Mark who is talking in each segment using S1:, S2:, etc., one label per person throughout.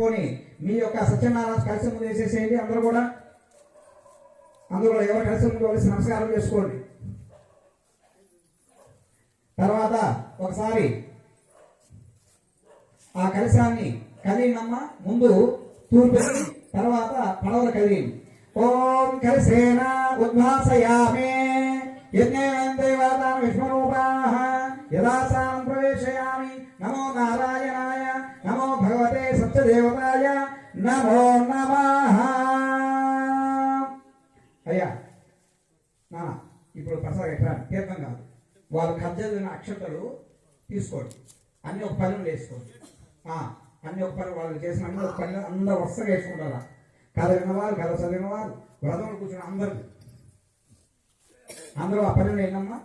S1: పెట్టుకొని మీ యొక్క సత్యనారాయణ కలిసి ముందు వేసేసేయండి. అందరూ కూడా అందులో ఎవరు కలిసి ముందు కలిసి నమస్కారం చేసుకోండి. తర్వాత ఒకసారి ఆ కలశాన్ని కలిగినమ్మ ముందు తూర్పు, తర్వాత పడవలు కలిగి ఓం కలిసేన ఉద్వాసయామి యజ్ఞేంద్రవాదాన విష్ణురూపాః యదాసాం ప్రవేశయామి. నమో నారాయణాయ నమో భగవతే సత్యదేవతాయ నమో నమః. అయ్యా నాన్న ఇప్పుడు ప్రసాదం ఎట్లా తీర్థం కాదు, వాళ్ళు కబ్జైన అక్షతలు తీసుకోండి, అన్ని ఒక పనులు వేసుకోండి. అన్ని ఒక పని వాళ్ళు చేసిన అన్ని ఒక పని అందరూ వరుసగా వేసుకుంటారా? కథ విన్నవారు, కథ చదివిన వారు, వ్రతంలో కూర్చుని అందరూ ఆ పనులు ఏంటమ్మా?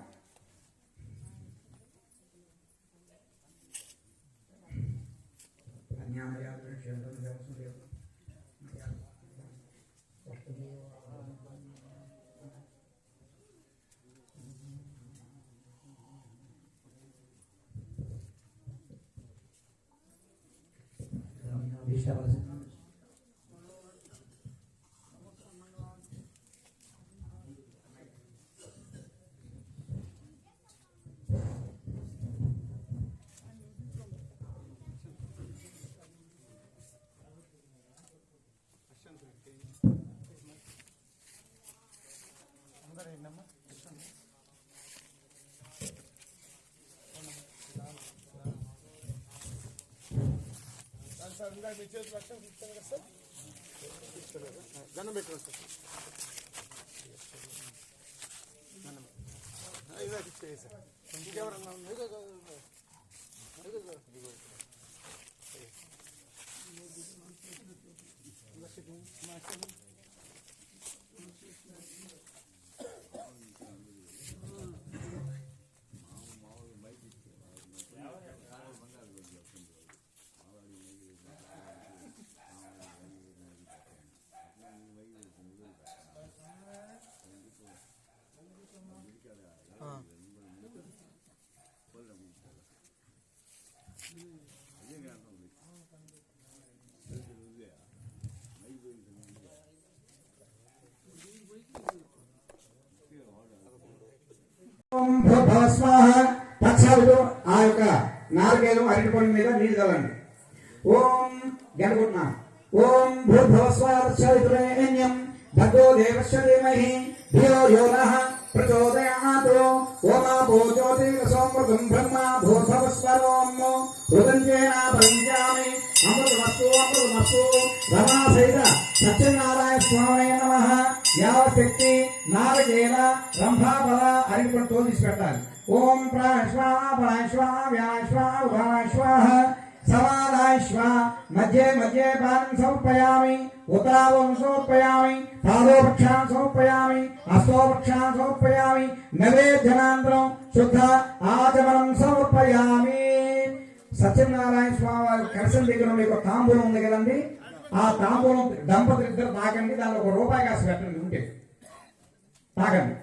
S2: మీ చేతులు లక్ష్యం ఇస్తాను కదా సార్, దండం పెట్టండి సార్. ఇదే ఇచ్చేయి సార్. ఇంకెవరన్నా
S1: ఆ యొక్క నాలుగేళ్ళు అరటిపండు మీద నీళ్ళు చల్లండి. ఓం గణగుణ ఓం భూర్భువస్వార్చైత్రేణ్యం భగో దేవస్య ధీమహి ధియో యో నః ప్రచోదయాత్. ఓమాపో జ్యోతిరసోమృతం బ్రహ్మ భూర్భువస్వరోం రుదంజేన పరిజామి. అమృతమస్తు అమృతమస్తు. రమా సహిత సత్యనారాయణ స్వామి నమః. యావశక్తి నారకేల రంభాఫల అరటిపండు తోలిసి పెట్టాలి. ఓం ప్రాశ్వ ప్రాశ్వ వ్యాశ్వ ఉభాశ్వ సమానాశ్వ. మధ్య మధ్య పాదం సమర్పయామి, ఉత్తరావం సమర్పయామి, పాదోపక్షాన్ సమర్పయామి, హస్తోపక్షాన్ సమర్పయామి. నైవేద్యానంతరం శుద్ధ ఆచమనం సమర్పయామి. సత్యనారాయణ స్వామి వారి కలశం దగ్గర మీకు తాంబూలం ఉంది కదండి, ఆ తాంబూలం దంపతులు ఇద్దరు తాకండి. దానిలో ₹1 కాసు పెట్టండి, ఉంటే తాకండి.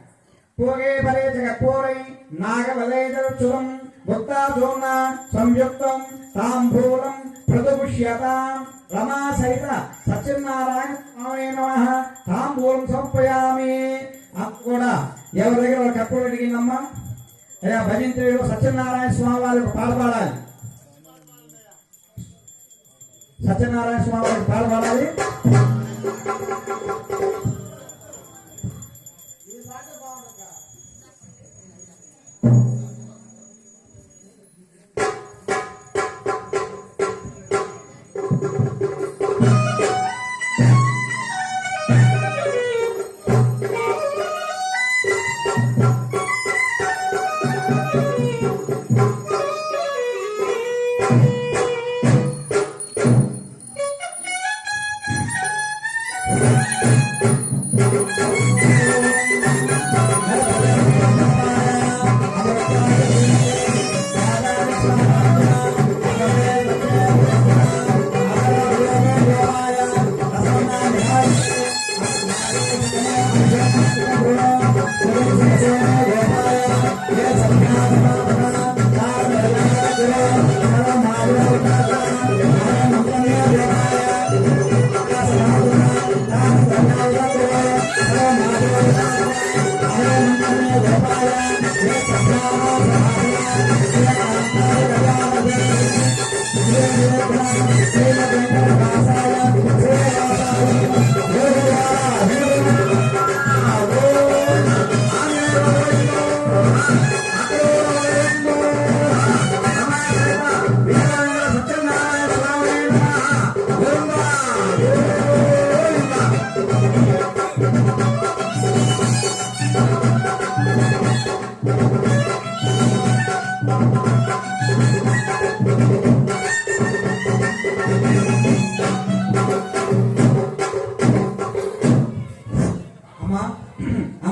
S1: పోగే పరే జగత్పోరై నాగవలేజురం భుక్తాధూర్ణ సంయుక్తం తాంబూలం ప్రతిపుష్యతాం. రమా సహిత సత్యనారాయణ స్వామి నమః. తాంబూలం సమర్పయామి. కూడా ఎవరి దగ్గర కప్పుడు అడిగిందమ్మా? అయ్యా భజంత్రిలో సత్యనారాయణ స్వామి వారికి పాట పాడాలి. సత్యనారాయణ స్వామి వారికి పాట పాడాలి.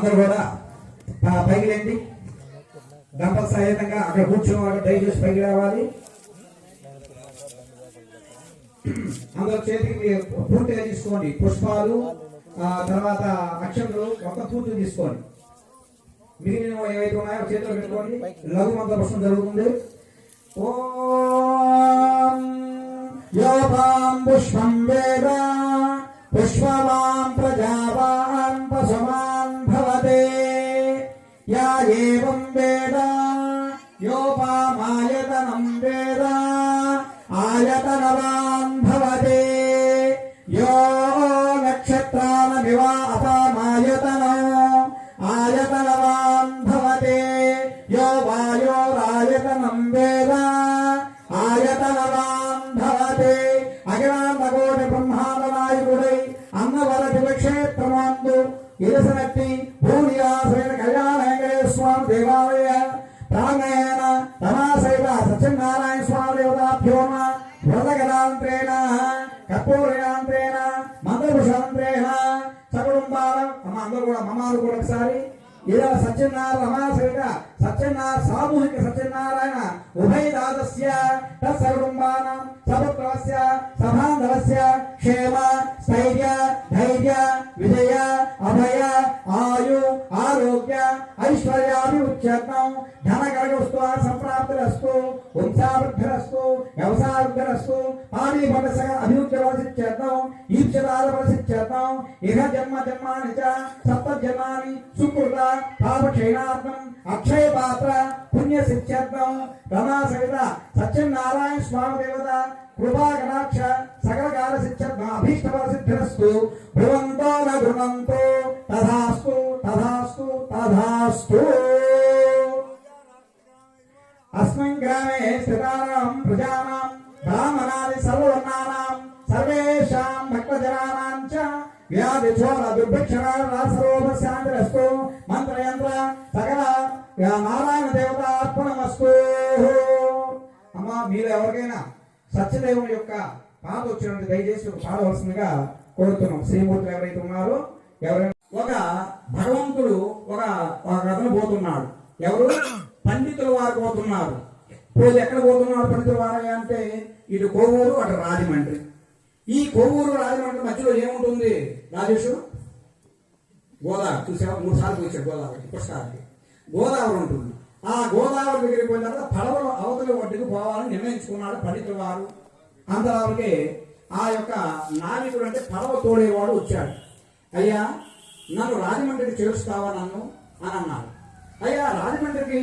S1: అందరూ కూడా పైకి లేండి. దంపతి సహితంగా అక్కడ కూర్చున్న వాళ్ళు దయచేసి పైకి రావాలి. అందరూ చేతికి పూర్తిగా తీసుకోండి. పుష్పాలు తర్వాత అక్షంతలు మొత్తం పూర్తిగా తీసుకోండి. మిగిలిన ఏవైతే ఉన్నాయో చేతిలో పెట్టుకోండి. లఘు మంత్ర పుష్పం జరుగుతుంది. ఓం యోపాం పుష్పం వేద పుష్పవాం ప్రజావాన్ పశుమాన్ భవతే యా ఏవం వేద యోపామాయతనం వేద ఆయతనవాన్ భవతే యో నక్షత్రానమివ అపామాయతనో ఆయతనవాన్ భవతే యో వాయోరాయతనం వేద ఆయతనవాన్ భవతే అఖిలాండకోటి బ్రహ్మాండ నాయకుడై అన్నవరటి క్షేత్రమందు ఇరసనట్టి భూనియాసైన కళ్యాణ వెంకటేశ్వర స్వామి దేవాలయ ప్రాంగణేన తమాసైత సత్యనారాయణ స్వామి దేవతాభ్యో వ్రతగలాంత్రేణ కర్పూరయాంత్రేణ మంత్రపుషాంత్రేణ సకుటుంబాలం అందరూ కూడా మమాలు కూడా ఒకసారి ఇలా సత్యనారాయణ రమాసైత సత్యనారాయణ సామూహిక సత్యనారాయణ ఉభయదాదస్య తత్సకుటుంబానం సపుత్రస్య సభాంధవస్య క్షేమ స్థైర్య ధైర్య విజయ అభయ ఆయు ఆరోగ్య ఐశ్వర్యాభివృద్ధ్యర్థం ధనకరగస్తు సంప్రాప్తిరస్తు వంశావృద్ధిరస్తు వ్యవసాయవృద్ధిరస్తు పాణిపట సగ అభివృద్ధి వలసిత్యర్థం ఈప్సితాల వలసిత్యర్థం ఇహ జన్మ జన్మాని చ సప్త జన్మాని సుకృత పాపక్షయణార్థం అక్షయ పాత్ర పుణ్య సిద్ధ్యర్థం రమా సహిత సత్యనారాయణ స్వామి దేవత కృపా కటాక్ష సకల కాల సిద్ధ్యర్థం అభీష్టఫల సిద్ధిరస్తు భ్రువంతో న గృహంతో తథాస్తు తథాస్తు తథాస్తు. అస్మిన్ గ్రామే స్థితానాం ప్రజానాం బ్రాహ్మణాది సర్వవర్ణానాం సర్వేషాం భక్తజనానాం చ వ్యాధి చోర దుర్భిక్షణాసర్వశాంతిరస్తు. మంత్రయంత్ర సకల నారాయణ దేవత అర్పణమస్తు. అమ్మా మీరు ఎవరికైనా సత్యదేవుని యొక్క పాట వచ్చినట్టు దయచేసి పాడవలసిందిగా కోరుతున్నాం. శ్రీమూర్తులు ఎవరైతే ఉన్నారో ఎవరైనా ఒక భగవంతుడు ఒక కథను పోతున్నాడు. ఎవరు? పండితుల వారు పోతున్నారు. పోతే ఎక్కడ పోతున్నాడు పండితుల వారు అంటే ఇటు కొవ్వూరు అటు రాజమండ్రి. ఈ కొవ్వూరు రాజమండ్రి మధ్యలో ఏముంటుంది రాజేష్? గోదావరి. చూసావా? 3 సార్లు వచ్చాడు గోదావరి. పుష్కరానికి గోదావరి ఉంటుంది. ఆ గోదావరి దగ్గరికి పోయిన తర్వాత పడవలో అవతలి ఒడ్డుకు పోవాలని నిర్ణయించుకున్నాడు పండితుల వారు. అంతవరకే ఆ యొక్క నావికుడు అంటే పడవ తోడేవాడు వచ్చాడు. అయ్యా నన్ను రాజమండ్రికి చేరుస్తావా నన్ను అని అన్నాడు. అయ్యా రాజమండ్రికి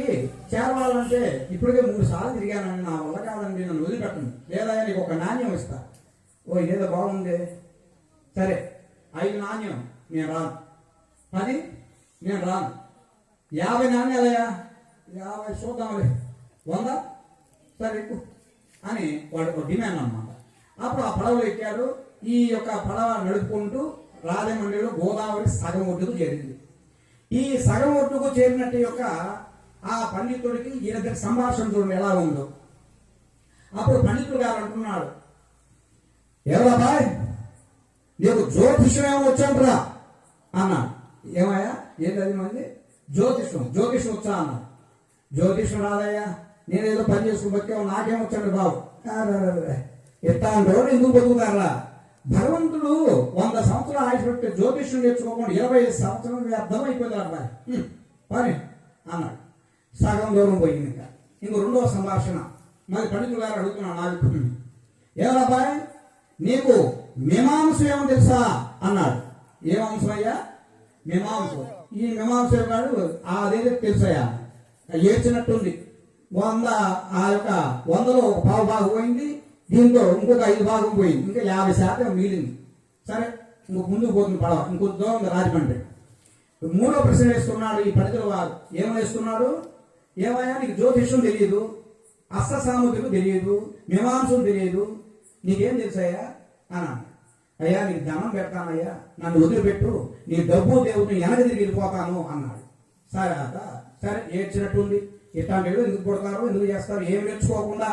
S1: చేరవాలంటే ఇప్పటికే 3 సార్లు తిరిగానని నా వల్ల కాదండి, నన్ను వదిలిపెట్టండి, లేదా నీకు ఒక నాణ్యం ఇస్తా. ఓ ఇదేదో బాగుంది, సరే 5 నాణ్యం నేను రాను, 10 నేను రాను, 50 నాణ్యాలయ్యా, 50 చూద్దాంలే, 100 సరే ఎక్కువ అని వాడు ఒక డిమాండ్ అన్నమాట. అప్పుడు ఆ పడవలు ఎక్కాడు. ఈ యొక్క పడవ నడుపుకుంటూ రాజమండ్రిలో గోదావరి సగం ఒడ్డుకు చేరింది. ఈ సగం ఒడ్డుకు చేరినట్టు యొక్క ఆ పండితుడికి ఈయన సంభాషణ చూడండి ఎలా ఉందో. అప్పుడు పండితుడు గారు అంటున్నాడు, ఎవరా బాయ్ నీకు జ్యోతిష్యం ఏమో వచ్చాంట్రా అన్నాడు. ఏమయ్యా ఏంటది మంది? జ్యోతిష్యం వచ్చా అన్నాడు. జ్యోతిష్యం రాదయ్యా, నేనేదో పని చేసుకుని బతికావు, నాకేమొచ్చాడు బాబు. ఎట్టా అంటే ఎందుకు బతుకుతారా? భగవంతుడు 100 సంవత్సరాలు ఆయుష్ పెట్టి జ్యోతిష్యం నేర్చుకోకుండా 25 సంవత్సరాలు అర్థమైపోయింది అబ్బాయి పని అన్నాడు. సగం దూరం పోయింది. ఇంకా రెండవ సంభాషణ మరి పండితులు గారు అడుగుతున్నాడు నావికుడిని, ఏమబ్బాయి నీకు మీమాంస ఏమో తెలుసా అన్నాడు. ఏమాంసం అయ్యా? మీమాంసం. ఈ మీమాంస గారు అదేదో తెలుసయ్యా. ఏడ్చినట్టుంది. 100 ఆ యొక్క 100లో పావు భాగం పోయింది, దీంతో ఇంకొక 5 భాగం పోయింది, ఇంకా 50% మిగిలింది. సరే ఇంకొక ముందుకు పోతుంది పడవ, ఇంకొక దూరం రాజమండ్రి. 3వ ప్రశ్న వేస్తున్నాడు ఈ పండితుల వారు. ఏమని వేస్తున్నాడు? ఏమయ్యా నీకు జ్యోతిష్యం తెలియదు, అస్త సాముద్రికం తెలియదు, మీమాంసం తెలియదు, నీకేం తెలుసయ్యా అన్నాడు. అయ్యా నీకు ధనం పెడతానయ్యా, నన్ను వదిలిపెట్టు, నీ డబ్బు దేవుడిని వెనక తిరిగి వెళ్ళిపోతాను అన్నాడు. సరే సరే ఏడ్చినట్టుంది. ఇట్లాంటి ఎందుకు పుడతారు, ఎందుకు చేస్తారు, ఏం నేర్చుకోకుండా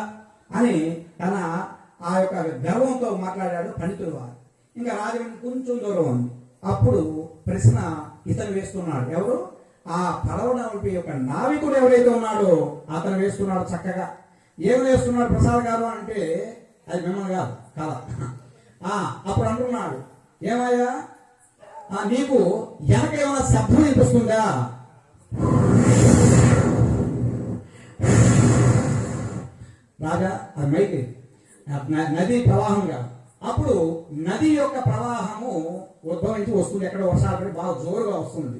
S1: అని తన ఆ యొక్క గర్వంతో మాట్లాడాడు పండితులు వారు. ఇంకా రాజమండ్రి కొంచెం దూరం ఉంది. అప్పుడు ప్రశ్న ఇతను వేస్తున్నాడు. ఎవరు? ఆ పడవ నడిపే యొక్క నావికుడు ఎవరైతే ఉన్నాడో అతను వేస్తున్నాడు చక్కగా. ఏం వేస్తున్నాడు ప్రసాద్ గారు అంటే అది మిమ్మల్ని కాదు కదా. అప్పుడు అంటున్నాడు, ఏమయ్యా నీకు వెనక ఏమైనా శబ్దం వినిపిస్తుందా? రాజా అది మైకి నది ప్రవాహంగా. అప్పుడు నది యొక్క ప్రవాహము ఉద్భవించి వస్తుంది, ఎక్కడ వర్షాలు పడి బాగా జోరుగా వస్తుంది.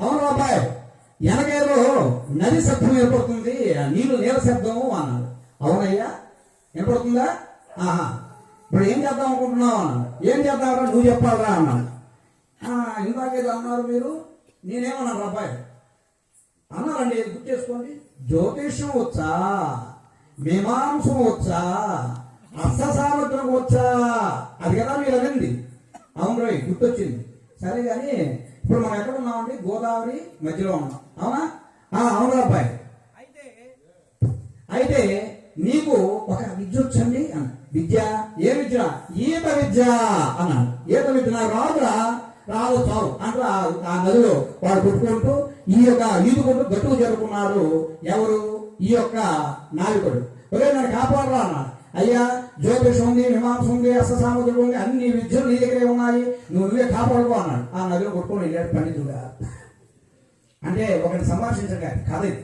S1: అవును బాబాయ్, వెనకేదో నది శబ్దం ఏర్పడుతుంది, నీళ్ళు నీళ్ళ శబ్దము అన్నాడు. అవునయ్యా వినపడుతుందా? ఇప్పుడు ఏం చేద్దాం అనుకుంటున్నావు అన్నాడు. ఏం చేద్దామరా నువ్వు చెప్పాలరా అన్నాడు. ఇందాకేదో అన్నారు మీరు, నేనేమన్నాను అబ్బాయి అన్నారండి, గుర్తు చేసుకోండి. జ్యోతిష్యం వచ్చా, మీమాంసం వచ్చా, అర్థ సామర్థ్యం వచ్చా, అది కదా మీరు అనండి. అవును రోయ్ గుర్తొచ్చింది. సరే కానీ ఇప్పుడు మనం ఎక్కడ ఉన్నామండి? గోదావరి మధ్యలో ఉన్నాం, అవునా? అవును అబ్బాయి. అయితే నీకు ఒక విద్య వచ్చండి అన్న. విద్య? ఏ విద్య? ఈత విద్య అన్నాడు. ఈత విద్య నాకు రాదురా. రాదు చాలు అంటూ ఆ నదిలో వాడు కొట్టుకుంటూ ఈ యొక్క ఈదుకుంటూ గట్టుకు జరుపుకున్నారు. ఎవరు? ఈ యొక్క నావికుడు. ఒరే నన్ను కాపాడరా అన్నాడు. అయ్యా జ్యోతిషం ఉంది, మీమాంసం ఉంది, అస్త్రసామగ్రి ఉంది, అన్ని విద్యలు నీ దగ్గరే ఉన్నాయి, నువ్వే కాపాడుకో అన్నాడు. ఆ నదిలో కొట్టుకొని వెళ్ళాడు పండితుడుగా. అంటే ఒకరిని సంభాషించగా కథ ఇది.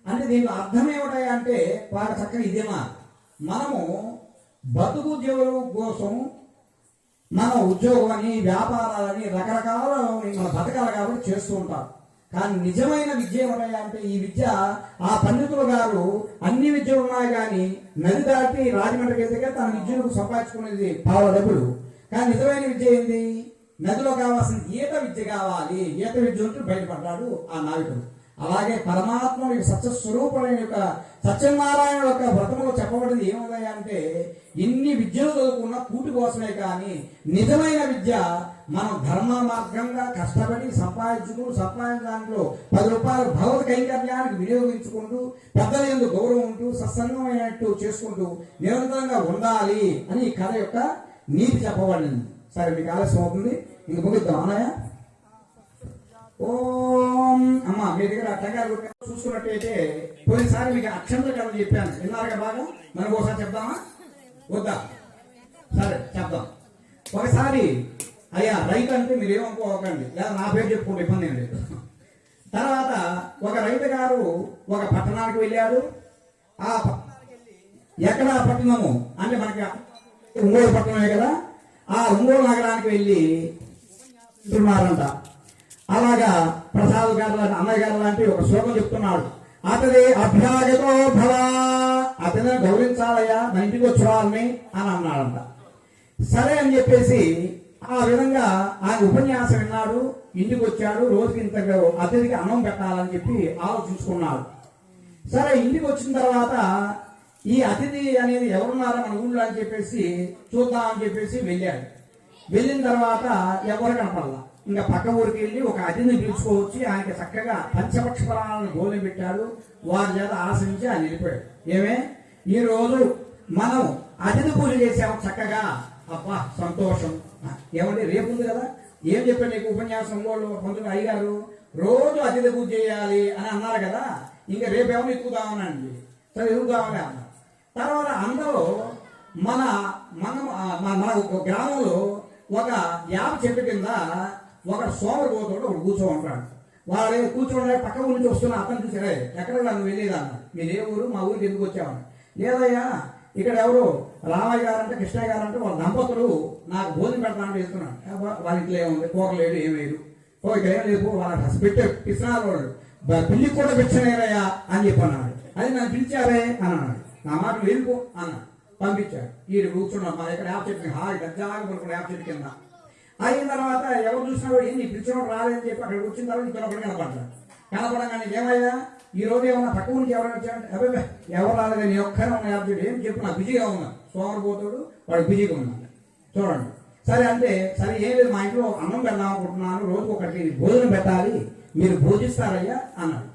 S1: అంటే దీనికి అర్థం ఏమిటాయి అంటే వాడు చక్కగా ఇదేమా, మనము బతుకు జీవుల కోసం మన ఉద్యోగాన్ని, వ్యాపారాలని, రకరకాల మన బతకాలు కాబట్టి చేస్తూ ఉంటాం. కానీ నిజమైన విద్య ఏమిటాయి అంటే ఈ విద్య ఆ పండితులు గారు అన్ని విద్యలు ఉన్నాయి కానీ నది దాటి రాజమండ్రికి వెళ్తే తన విద్యను సంపాదించుకునేది పావుల డబ్బులు. కానీ నిజమైన విద్య ఏంది? నదిలో కావాల్సిన ఈత విద్య కావాలి. ఈత విద్య ఉంటూ బయటపడ్డాడు ఆ నావికుడు. అలాగే పరమాత్మ సత్యస్వరూపుడైన యొక్క సత్యనారాయణ యొక్క వ్రతంలో చెప్పబడింది ఏముంది అంటే ఇన్ని విద్యలు చదువుకున్న కూటి కోసమే కానీ నిజమైన విద్య మనం ధర్మ మార్గంగా కష్టపడి సంపాదించడంలో 10 రూపాయలు భగవత్ కైంకర్యానికి వినియోగించుకుంటూ పెద్దల యందు గౌరవం ఉంటూ సత్సంగమైనట్టు చేసుకుంటూ నిరంతరంగా ఉండాలి అని ఈ కథ యొక్క నీతి చెప్పబడింది. సరే మీకు ఆలస్యం అవుతుంది, ఇంక ముగిద్దాం అన్నయ్య. ఓం అమ్మ మీ దగ్గర టంకాయలు చూసుకున్నట్టయితే పోయినసారి మీకు అక్షంతల కథ చెప్పాను, విన్నారుగా బాగా. మనకు ఒకసారి చెప్దామా వద్దా? సరే చెప్దాం. ఒకసారి అయ్యా రైతు అంటే మీరు ఏమనుకోకండి, లేదా నా పేరు చెప్పుకుంటే ఇబ్బంది ఏం లేదు. తర్వాత ఒక రైతు గారు ఒక పట్టణానికి వెళ్ళాడు. ఆ ఎక్కడ పట్టణము అంటే మనకి ఒంగోలు పట్టణమే కదా. ఆ ఒంగోలు నగరానికి వెళ్ళి ఉన్నారంట. అలాగా ప్రసాద్ గారు అన్నయ్య గారు లాంటి ఒక శ్లోకం చెప్తున్నాడు. అతని అభ్యాగతో భవ, అతని గౌరవించాలయ్యా, నా ఇంటికి వచ్చేవాళ్ళని అని అన్నాడంట. సరే అని చెప్పేసి ఆ విధంగా ఆయన ఉపన్యాసం విన్నాడు. ఇంటికి వచ్చాడు. రోజుకి ఇంత అతిథికి అన్నం పెట్టాలని చెప్పి ఆలోచించుకున్నాడు. సరే ఇంటికి వచ్చిన తర్వాత ఈ అతిథి అనేది ఎవరున్నారో మన ఊళ్ళో అని చెప్పేసి చూద్దామని చెప్పేసి వెళ్ళాడు. వెళ్ళిన తర్వాత ఎవరు కనపడాల. ఇంకా పక్క ఊరికి వెళ్ళి ఒక అతిథిని పిలుచుకోవచ్చి ఆయనకి చక్కగా పంచపక్ష ఫలాలను గోలు పెట్టాడు. వారి చేత ఆశ్రయించి ఆయన వెళ్ళిపోయాడు. ఏమే ఈ రోజు మనం అతిథి పూజ చేసాము చక్కగా, అబ్బా సంతోషం. ఏమంటే రేపు ఉంది కదా, ఏం చెప్పాడు నీకు ఉపన్యాసం వాళ్ళు పంతులు అయ్యారు, రోజు అతిథి పూజ చేయాలి అని అన్నారు కదా, ఇంకా రేపేమో ఎక్కుదామనండి. సరే ఎదుగుదామని అన్నారు. తర్వాత అందరూ మన గ్రామంలో ఒక యాప చెట్టు కింద ఒక సోమరిపోతాడు ఒకడు కూర్చో ఉంటాడు. వాడు కూర్చోండి పక్క ఊరి నుంచి వస్తున్నా అతను చూసారే ఎక్కడ నన్ను వెళ్ళేది అన్నాడు. మీరు ఏ ఊరు? మా ఊరికి ఎందుకు వచ్చామని. లేదయ్యా ఇక్కడ ఎవరు రామయ్య గారు అంటే కృష్ణయ్య గారు అంటే వాళ్ళ దంపతులు నాకు భోజనం పెడతానంటే వెళ్తున్నాడు. వాళ్ళ ఇంట్లో ఏముంది, కూరలేడు ఏమేరు, ఇక్కడ ఏం లేదు, వాళ్ళ పెట్టే పిచ్చినారు వాళ్ళు, పిల్లికి కూడా పిచ్చనేరయ్యా అని చెప్పి అన్నాడు. అది నన్ను పిలిచారే అని అన్నాడు. నా మాట వెళ్ళిపో అన్నాడు. పంపించాడు. వీడు కూర్చున్నాడు. మా దగ్గర యాప్ చెట్టు హాయి గజ్జాగా పడుకున్నాడు యాప్ చెట్టు కింద. అయిన తర్వాత ఎవరు చూసినా కూడా ఏంటి పిలిచినోడు రాలేదని చెప్పి అక్కడికి వచ్చిన తర్వాత ఇక్కడ ఒకటి కనపడ్డాడు. కనపడగానే ఏమయ్యా ఈ రోజు ఏమన్నా పక్క నుంచి ఎవరైనా వచ్చారంటే అబ్బాయి ఎవరు రాలేదు, నీ ఒక్కరే ఉన్న యాప్ చెట్టు ఏం చెప్పు, నాకు బిజీగా ఉన్నా. సోమరిపోతాడు వాడు బిజీగా ఉన్నాడు చూడండి. సరే అంటే సరే ఏం లేదు, మా ఇంట్లో అన్నం పెడదాం అనుకుంటున్నాను, రోజుకు ఒకటి భోజనం పెట్టాలి, మీరు భోజిస్తారయ్యా అన్నాడు.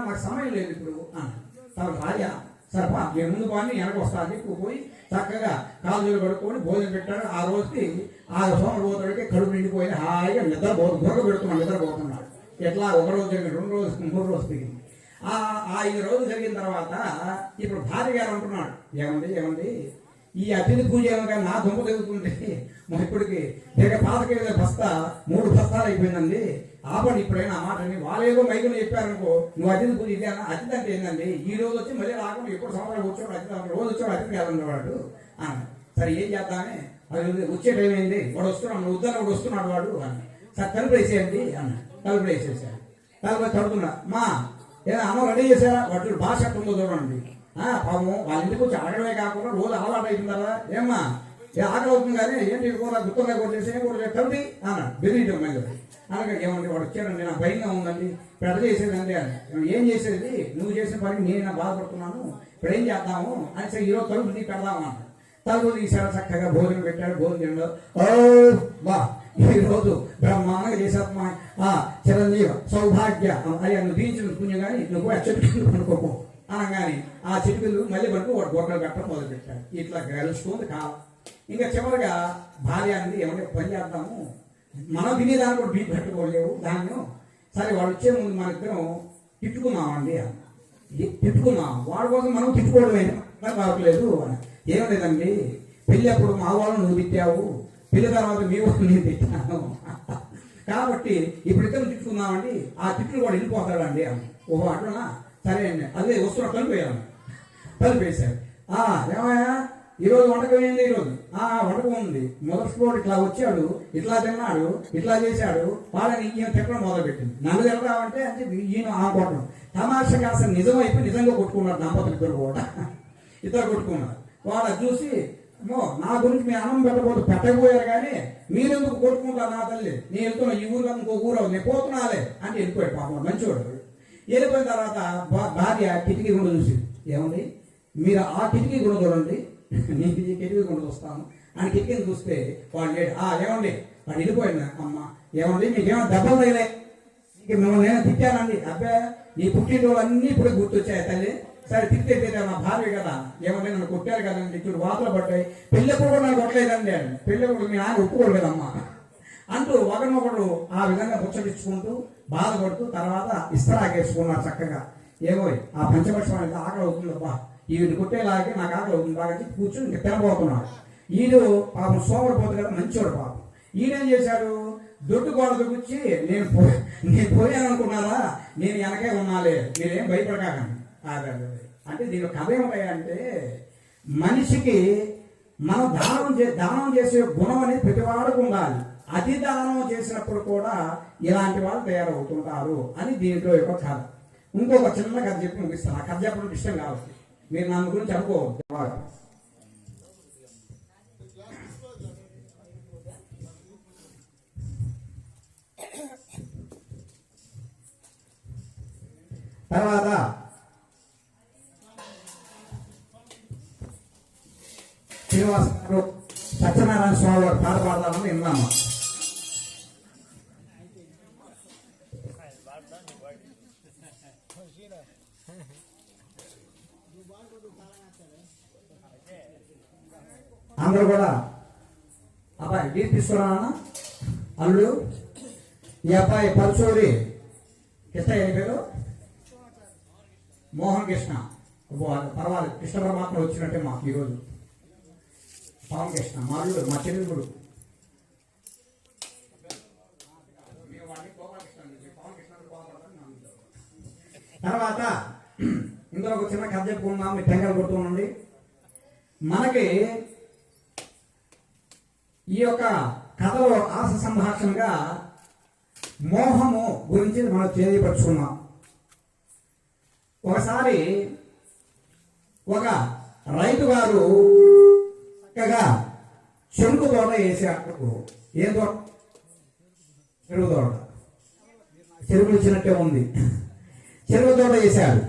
S1: నాకు సమయం లేదు ఇప్పుడు అన్నాడు. తర్వాత రాజా సరపా నేను ముందు పోయి వెనక వస్తాను చెప్పి పోయి చక్కగా కాలు కడుక్కొని భోజనం పెట్టాడు. ఆ రోజుకి ఆ సోమరిపోతాడికి కడుపు నిండిపోయి హాయిగా నిద్రపోతు బుర్ర పెడుతున్నాడు, నిద్రపోతున్నాడు. ఎట్లా ఒక రోజు జరిగింది, 2 రోజులు, 3 రోజులు దిగింది. ఆ 5 రోజులు జరిగిన తర్వాత ఇప్పుడు భార్య గారు అంటున్నాడు, ఏమండి ఈ అతిథి పూజ ఏమో నా దుంప తిరుగుతుంది, మా ఇప్పటికి పాతకేద బస్తా 3 బస్తాలు అయిపోయిందండి, ఆపండి ఇప్పుడైనా ఆ మాటని. వాళ్ళేదో మైకులు చెప్పారనుకో, నువ్వు అతిథి పూజ ఇది అన్న. అతిథి అంటే ఏంటండి, ఈ రోజు వచ్చి మళ్ళీ రాకుండా ఎప్పుడు సంవత్సరాలు వచ్చాడు అతిథి, రోజు వచ్చాడు అతిథి కాదన్నవాడు అని. సరే ఏం చేద్దామని, అది వచ్చే టైం అయింది, వాడు వస్తున్నాడు, నువ్వు వద్దని వాడు వస్తున్నాడు వాడు అని. సరే తలుపు వేసేయండి అన్న. తలుపు వేసేసాడు. తలుపు తడుతున్నా, మా ఏదో అన్నం రెడీ చేశారా, వాటి భాష ఎట్టుందో చూడండి. పాము వాళ్ళ ఇంటికి వచ్చి అడగడమే కాకుండా రోజు అలవాటు అయిపోయిందా, ఏమ్మా ఆకలి అవుతుంది కానీ ఏంటి కూడా గుర్తుగా కొట్టేసి కూడా తల్లి అన్నాడు. బెదిరించాం మళ్ళీ అనగా, ఏమండి వాడు వచ్చాడండి, నాకు భయంగా ఉందండి, ఇప్పుడు ఎట్లా చేసేదండి అని. ఏం చేసేది, నువ్వు చేసిన పని నేను బాధపడుతున్నాను, ఇప్పుడు ఏం చేద్దాము అని సరే ఈరోజు తలుపు నీ పెడదాము అన్నాడు. తలుపు తీసాడు, చక్కగా భోజనం పెట్టాడు. భోజనం తిన్నాడు. బా ఈరోజు బ్రహ్మాండంగా చేసేమ్మా, చిరంజీవ సౌభాగ్య అయ్యా, నువ్వు దీంచిన పుణ్యం కానీ నువ్వు ఆ చెట్టు పనుకోకు అనగాని ఆ చెట్టులు మళ్ళీ పడుకు వాడు గొట్టలు పెట్టడం మొదలు పెట్టాడు. ఇట్లా గెలుస్తుంది కాలం. ఇంకా చివరిగా భార్య అనేది ఏమంటే పని చేద్దాము, మనం తినేదాన్ని కూడా బీపీ పెట్టుకోలేవు ధాన్యం, సరే వాడు వచ్చే ముందు మన ఇద్దరం తిట్టుకున్నామండి అని. తిట్టుకున్నాం, వాడి కోసం మనం తిట్టుకోవడమే రావట్లేదు అని. ఏం లేదండి, పెళ్ళి అప్పుడు మా వాళ్ళు నువ్వు తిట్టావు, పెళ్లి తర్వాత మీ వాళ్ళు నేను తిట్టాను, కాబట్టి ఇప్పుడు ఇద్దరు తిట్టుకున్నామండి, ఆ తిట్టులు కూడా వెళ్ళిపోతాడండి అని. ఓహో అట్లనా, సరే అండి, అదే వస్తున్నా తలుపు వేయాలి. తలుపు వేశారు. ఏమయ్యా ఈరోజు వంటకం ఏంది, ఈరోజు వంటకం ఉంది. మొదటి ఫ్లోర్ ఇట్లా వచ్చాడు, ఇట్లా తిన్నాడు, ఇట్లా చేశాడు, వాళ్ళని ఈయన తిట్టడం మొదలుపెట్టింది. నన్ను తిడతామంటే అంటే ఈయన ఆనుకోవడం తమాషగా అసలు నిజమైపోయి నిజంగా కొట్టుకున్నాడు. దంపతులు ఇద్దరు కూడా ఇద్దరు కొట్టుకున్నారు. వాడు చూసి, నా గురించి మీ అన్నం పెట్టకపోయారు కానీ మీరెందుకు కొట్టుకుంటారు నా తల్లి, నేను వెళ్తున్నా ఈ ఊరు ఇంకో ఊరు నేను పోతున్నాలే అంటే వెళ్ళిపోయాడు. పాపం మంచివాడు. వెళ్ళిపోయిన తర్వాత భార్య కిటికీ గుండా చూసి, ఏమండి మీరు ఆ కిటికీ గుండా చూడండి, నేను ఈ కిటికీ గుండా చూస్తాను అని కిటికీని చూస్తే వాడు లేడు. ఏమండి వాడు వెళ్ళిపోయినా, అమ్మ ఏమండి మీకేమో దెబ్బలు తగిలే, మిమ్మల్ని నేను తిట్టానండి. అబ్బాయి నీ పుట్టినరోజు అన్నీ ఇప్పుడు గుర్తొచ్చాయి తల్లి. సరే తిట్టే నా భార్య కదా, ఏమంటే నన్ను కొట్టారు కదండి, చూడు వాతలు పడ్డాయి, పెళ్ళెప్పుడు కూడా నాకు కొట్టలేదండి అని. పెళ్ళెప్పుడు మీ ఆయన ఒప్పుకోడు కదమ్మా అంటూ ఒకరినొకడు ఆ విధంగా ముచ్చటించుకుంటూ బాధపడుతూ తర్వాత ఇస్తరాకేసుకున్నారు చక్కగా. ఏమో ఆ పంచపక్షం అనేది ఆకలి అవుతుందబ్బా, ఈవిని కొట్టేలాగే నాకు ఆకలి అవుతుంది బాగా కూర్చొని ఇంకా తినబోతున్నాడు. ఈడు పాపం సోమరిపోతు కదా, మంచివాడు పాపం. ఈయనేం చేశాడు, దొడ్డు గోడ గురించి నేను పోయాను అనుకున్నారా, నేను వెనకే ఉన్నాలే, మీరేం భయపడకాకండి. అంటే దీని కథ ఏమిటంటే, మనిషికి మనం దానం చేసే గుణం అనేది ప్రతి వాడికి ఉండాలి. అతి దానం చేసినప్పుడు కూడా ఇలాంటి వాళ్ళు తయారవుతుంటారు అని దీంట్లో యొక్క కథ. ఇంకొక చిన్న కథ చెప్పి ముగిస్తాను. ఆ కథ చెప్పడం ఇష్టం కాబట్టి మీరు నన్ను గురించి అనుకోవద్దు. తర్వాత శ్రీనివాస గారు సత్యనారాయణ స్వామి వారు పాట పాడదామని విన్నాము. అందరూ కూడా అబ్బాయి డీట్ తీసుకురానా అల్లుడు, ఈ అబ్బాయి పరచూరి కృష్ణ, ఏం పేరు మోహన్ కృష్ణ. పర్వాలేదు, కృష్ణ పరమాత్మ వచ్చినట్టే మాకు ఈరోజు. పవన్ కృష్ణ మా అల్లుడు, మా చెల్లెలుడు. తర్వాత ఇందులో ఒక చిన్న కథ చెప్పుకున్నాం, మీ టెంకలు కొడుతూ ఉండండి. మనకి ఈ యొక్క కథలో ఆశ సంభాషణగా మోహము గురించి మనం తెలియపరుచుకున్నాం. ఒకసారి ఒక రైతు గారు చక్కగా చెరుకు తోట వేసాడు. ఏం తోట? చెరుకు తోట. చెరుకు ఇచ్చినట్టే ఉంది. చెరుకు తోట వేశాడు.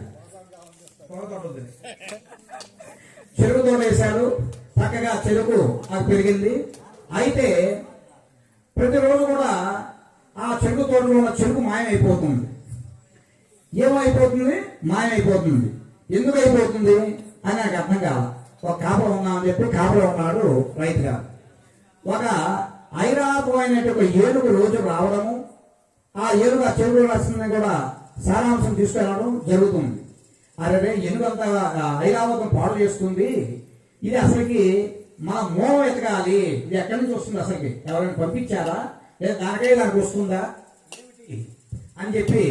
S1: చెరుకు తోట వేశాడు. చక్కగా చెరుకు అది పెరిగింది. అయితే ప్రతిరోజు కూడా ఆ చెరుకు తోటలో ఉన్న చెరుకు మాయమైపోతుంది. ఏమైపోతుంది? మాయమైపోతుంది. ఎందుకు అయిపోతుంది అని నాకు అర్థం కాదు. ఒక కాపలా ఉన్నామని చెప్పి కాపలా ఉన్నాడు రైతు గారు. ఒక ఐరాత్మైనటువంటి ఏనుగు రోజు రావడము, ఆ ఏనుగు ఆ చెరువులో రాసిందని కూడా సారాంశం తీసుకెళ్ళడం జరుగుతుంది. అరే ఏనుగు అంతా ఐరావతం పాడు చేస్తుంది, ఇది అసలుకి మన మూలం ఎతకాలి, ఇది ఎక్కడి నుంచి వస్తుంది, అసలుకి ఎవరైనా పంపించారా లేదా దానికి వస్తుందా అని చెప్పి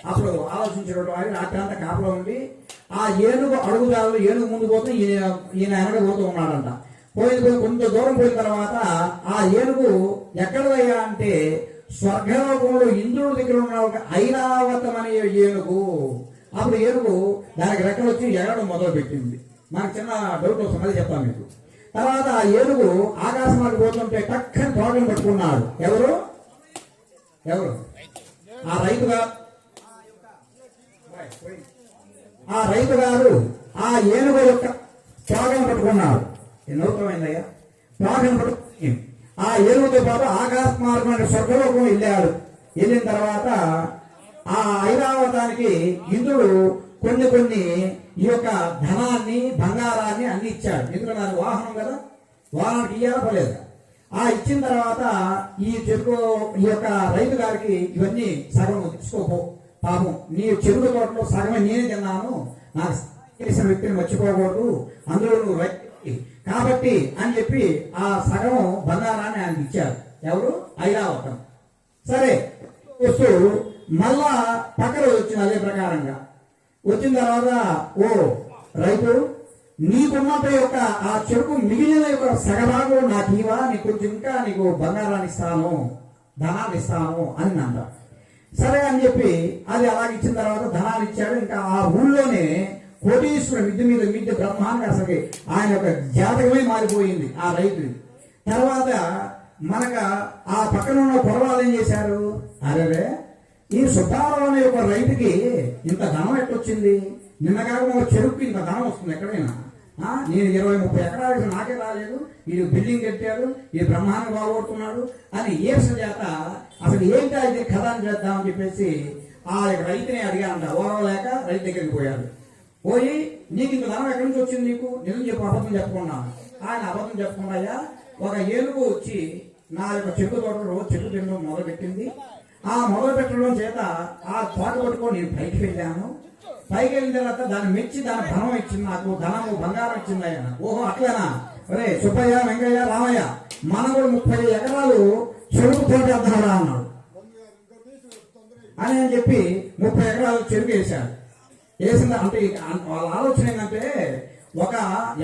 S1: అప్పుడు ఆలోచించడం వారి రాత్రి అంతా కాపలో ఉండి ఆ ఏనుగు అడుగుదారు, ఏనుగు ముందు పోతే ఈయన వెనక పోతూ ఉన్నాడంట. పోయి కొంత దూరం పోయిన తర్వాత ఆ ఏనుగు ఎక్కడదయ్యా అంటే స్వర్గలోకంలో ఇంద్రుడి దగ్గర ఉన్న ఒక ఐరావతం అనే ఏనుగు. అప్పుడు ఏనుగు దానికి రెక్కలు వచ్చి ఎగరడం మొదలు పెట్టింది. మనకు చిన్న డౌట్ వస్తుంది, అది చెప్తాను మీకు. తర్వాత ఆ ఏనుగు ఆకాశంలోకి పోతుంటే టక్కని తోటను పట్టుకున్నాడు. ఎవరు ఆ రైతు గారు. ఆ రైతు గారు ఆ ఏనుగు యొక్క తోటను పట్టుకున్నాడు. నౌకమైందయ్యా, తోటను పట్టుకుని ఆ ఏనుగుతో పాటు ఆకాశ మార్గమైన స్వర్గలోకం వెళ్ళాడు. వెళ్ళిన తర్వాత ఆ ఐరావతానికి ఇంద్రుడు కొన్ని ఈ యొక్క ధనాన్ని బంగారాన్ని అన్ని ఇచ్చాడు. ఎందుకంటే అది వాహనం కదా, వాహనానికి ఇయ్యాలా పర్లేదు. ఆ ఇచ్చిన తర్వాత ఈ యొక్క రైతు గారికి ఇవన్నీ సగం తీసుకోపో, పాపం నీ చెరుకు తోటలో సగమే నేనే తిన్నాను, నాకు చేసిన వ్యక్తిని మర్చిపోకూడదు, అందులో నువ్వు రైతు కాబట్టి అని చెప్పి ఆ సగం బంగారాన్ని ఆయనకి ఇచ్చారు. ఎవరు? ఐరావతం. సరే వస్తూ మళ్ళా పక్కన వచ్చింది. అదే ప్రకారంగా వచ్చిన తర్వాత, ఓ రైతు, నీకున్నంత యొక్క ఆ చెరుకు మిగిలిన యొక్క సగభాగం నాకు ఇవా, నీకు కొంచెం ఇంకా నీకు బంగారాన్ని ఇస్తాను, ధనాన్ని ఇస్తాను అని అంట. సరే అని చెప్పి అది అలాగే ఇచ్చిన తర్వాత ధనాన్ని ఇచ్చాడు. ఇంకా ఆ ఊళ్ళోనే కోటీశ్వరుడు మిద్దె బ్రహ్మాండ అసలు ఆయన యొక్క జాతకమే మారిపోయింది ఆ రైతు. తర్వాత మనక ఆ పక్కన ఉన్న పొరవాళ్ళు ఏం చేశారు, అరే ఈ సుబ్బారావు అనే ఒక రైతుకి ఇంత ధనం ఎట్టొచ్చింది, నిన్న కాకుండా చెరుకు ఇంత ధనం వస్తుంది ఎక్కడైనా, నేను 20-30 ఎకరాలు నాకే రాలేదు, వీడు బిల్డింగ్ కట్టాడు, ఈ బ్రహ్మాండం బాగొడుతున్నాడు అని ఏర్స చేత అసలు ఏంటి అయితే కథ అని చేద్దామని చెప్పేసి ఆ రైతుని అడిగానంట. ఓరవలేక రైతు దగ్గరికి పోయాడు. పోయి నీకు ఇంత ధనం ఎక్కడి నుంచి వచ్చింది, నీకు నిజం చెప్పు, అబద్ధం చెప్పుకున్నా. ఆయన అబద్ధం చెప్పుకున్నాయా, ఒక ఏనుగు వచ్చి నా యొక్క చెరుకు తోటలో చెరుకు తినడం మొదలు పెట్టింది. ఆ మొదలు పెట్టడం చేత ఆ తోట పట్టుకొని నేను పైకి వెళ్ళాను. పైకి వెళ్ళిన తర్వాత దాన్ని మెచ్చి దాని ధనం ఇచ్చింది, నాకు ధనము బంగారం ఇచ్చింది ఆయన. ఓహో అట్లేనా, అరే సుబ్బయ్య, వెంకయ్య, రామయ్య, మనం కూడా 30 ఎకరాలు చెరుకు తోట వేద్దామరా అన్నాడు. అని చెప్పి 30 ఎకరాలు చెరుకు వేశాడు. వేసింది అంటే వాళ్ళ ఆలోచన ఏంటంటే, ఒక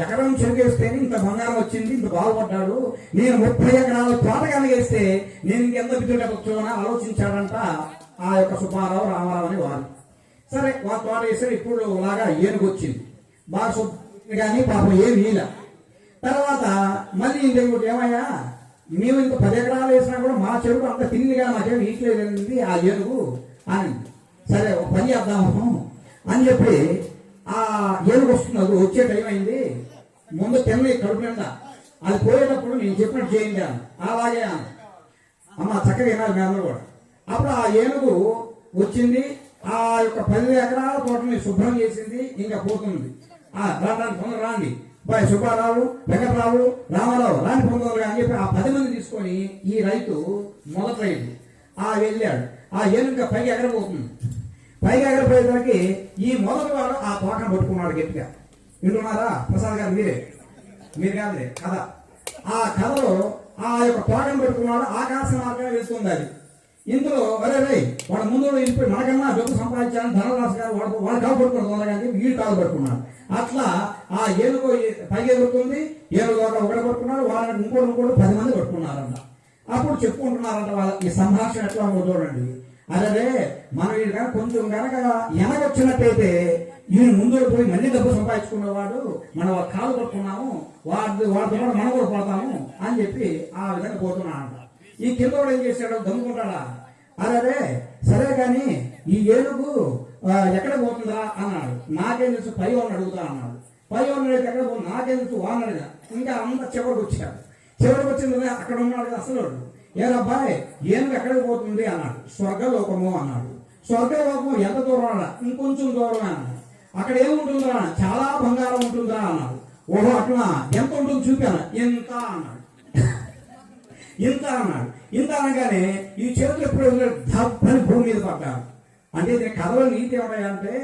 S1: ఎకరం చెరుకేస్తేనే ఇంత బంగారం వచ్చింది, ఇంత బాగుపడ్డాడు, నేను 30 ఎకరాల తోట కలిగేస్తే నేను ఇంకెంత బిడ్డలు కట్టొచ్చు అని ఆలోచించాడంట ఆ యొక్క సుబ్బారావు, రామారావు అని వారు. సరే వాళ్ళ తోట వేస్తే ఇప్పుడు లాగా ఏనుగు వచ్చింది, బాగా శుభ్రంగా కానీ పాపం ఏమి వీల. తర్వాత మళ్ళీ ఇంకొకటి, ఏమయ్యా మేము ఇంత 10 ఎకరాలు వేసినా కూడా మా చెరుకు అంత తిండిగా మాకేమి ఈట్లేదండి ఆ ఏనుగు అని. సరే ఒక పని చేద్దాము అని చెప్పి ఆ ఏనుగు వస్తున్నది, వచ్చే టైం అయింది, ముందు తిన్న కడుపు నిండా, అది పోయేటప్పుడు నేను చెప్పినట్టు చేయండి అని. అలాగే అమ్మ చక్కగా వినాలి మీ అందరూ కూడా. అప్పుడు ఆ ఏనుగు వచ్చింది, ఆ యొక్క 10 ఎకరాల తోటని శుభ్రం చేసింది, ఇంకా పోతుంది. రాండి తొందర రాండి, బాయ్ సుబ్బారావు, వెంకటరావు, రామారావు రాండి పొందరు అని చెప్పి ఆ 10 మంది తీసుకొని ఈ రైతు మొదటి రైతు వెళ్ళాడు. ఆ ఏనుగు పైకి ఎగరబోతుంది. పైకి ఎగరపోయేసరికి ఈ మొదటి వాడు ఆ తోటను పట్టుకున్నాడు గట్టిగా. వింటున్నారా ప్రసాద్ గారు, మీరు కాదులే కథ. ఆ కథలో ఆ యొక్క తోటను పట్టుకున్నాడు, ఆకాశ మార్గం వెళ్తుంది అది. ఇందులో అరే వాడు ముందు వెళ్ళిపోయి మనకన్నా డబ్బు సంపాదించాలని ధనరాశి గారు వాడు కాలు పట్టుకున్నాడు తొందరగా, వీడు కాలు పట్టుకున్నాడు. అట్లా ఆ ఏనుగు పైకి ఎగురుతుంది, ఏనుగు ఒకటి పట్టుకున్నాడు, వాళ్ళని ఇంకోటి 10 మంది పట్టుకున్నారంట. అప్పుడు చెప్పుకుంటున్నారంట వాళ్ళ ఈ సంభాషణ ఎట్లా ఉందో చూడండి. అరే మనం వీడు కనుక కొంచెం కనుక వెనకొచ్చినట్టయితే ఈయన ముందు పోయి మళ్ళీ డబ్బు సంపాదించుకున్నవాడు, మనం కాలు పట్టుకున్నాము, వాడితో మనం కూడా పోతాము అని చెప్పి ఆ విధంగా పోతున్నాడంట. ఈ కింద ఏం చేశాడు, దమ్ముకుంటాడా, అరే సరే కానీ ఈ ఏనుగు ఎక్కడ పోతుందా అన్నాడు. నాకేం తెలుసు, పై వాళ్ళని అడుగుతా అన్నాడు. పై వాళ్ళని ఎక్కడ పోతుంది, నాకేం తెలుసు వాడినడిగా. ఇంకా అంత చివరికి వచ్చాడు. చివరికి వచ్చింది అక్కడ ఉన్నాడు అసలు. ఏరబ్బాయ్ ఏనుగు ఎక్కడికి పోతుంది అన్నాడు. స్వర్గలోకము అన్నాడు. స్వర్గలోకము ఎంత దూరం అన్నాడు. ఇంకొంచెం దూరం అన్నాడు. అక్కడ ఏముంటుందా, చాలా బంగారం ఉంటుందా అన్నాడు. ఓహో అట్లా, ఎంత ఉంటుంది చూపాను, ఎంత అన్నాడు. ఇంత అన్నాడు. ఇంత అనగానే ఈ చేతులు ఎప్పుడు డబ్బని మీద పడ్డారు. అంటే దీని కథలో నీతి ఏమిటంటే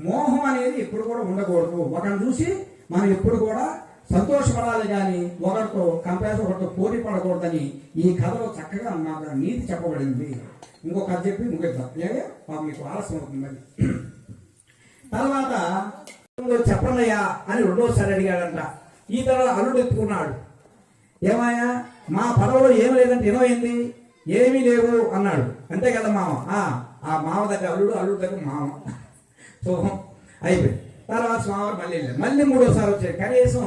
S1: మోహం అనేది ఎప్పుడు కూడా ఉండకూడదు. ఒకరిని చూసి మనం ఎప్పుడు కూడా సంతోషపడాలి కానీ ఒకరితో ఒకరితో పోటీ పడకూడదని ఈ కథలో చక్కగా నాకు నీతి చెప్పబడింది. ఇంకో కథ చెప్పి ముగిద్దాం. మీకు ఆలస్యం అవుతుంది. తర్వాత చెప్పన్నయ్యా అని రెండోసారి అడిగాడంట. ఈ తర్వాత అల్లుడు ఎత్తుకున్నాడు. ఏమయ్యా మా పడవలో ఏమి లేదంటే ఏమైంది? ఏమీ లేవు అన్నాడు. అంతే కదా మామ. ఆ మామ దగ్గర అల్లుడు దగ్గర మామ. సో అయిపోయింది. తర్వాత స్వామివారు మళ్ళీ వెళ్ళారు. మళ్ళీ మూడోసారి వచ్చాయి. కనీసం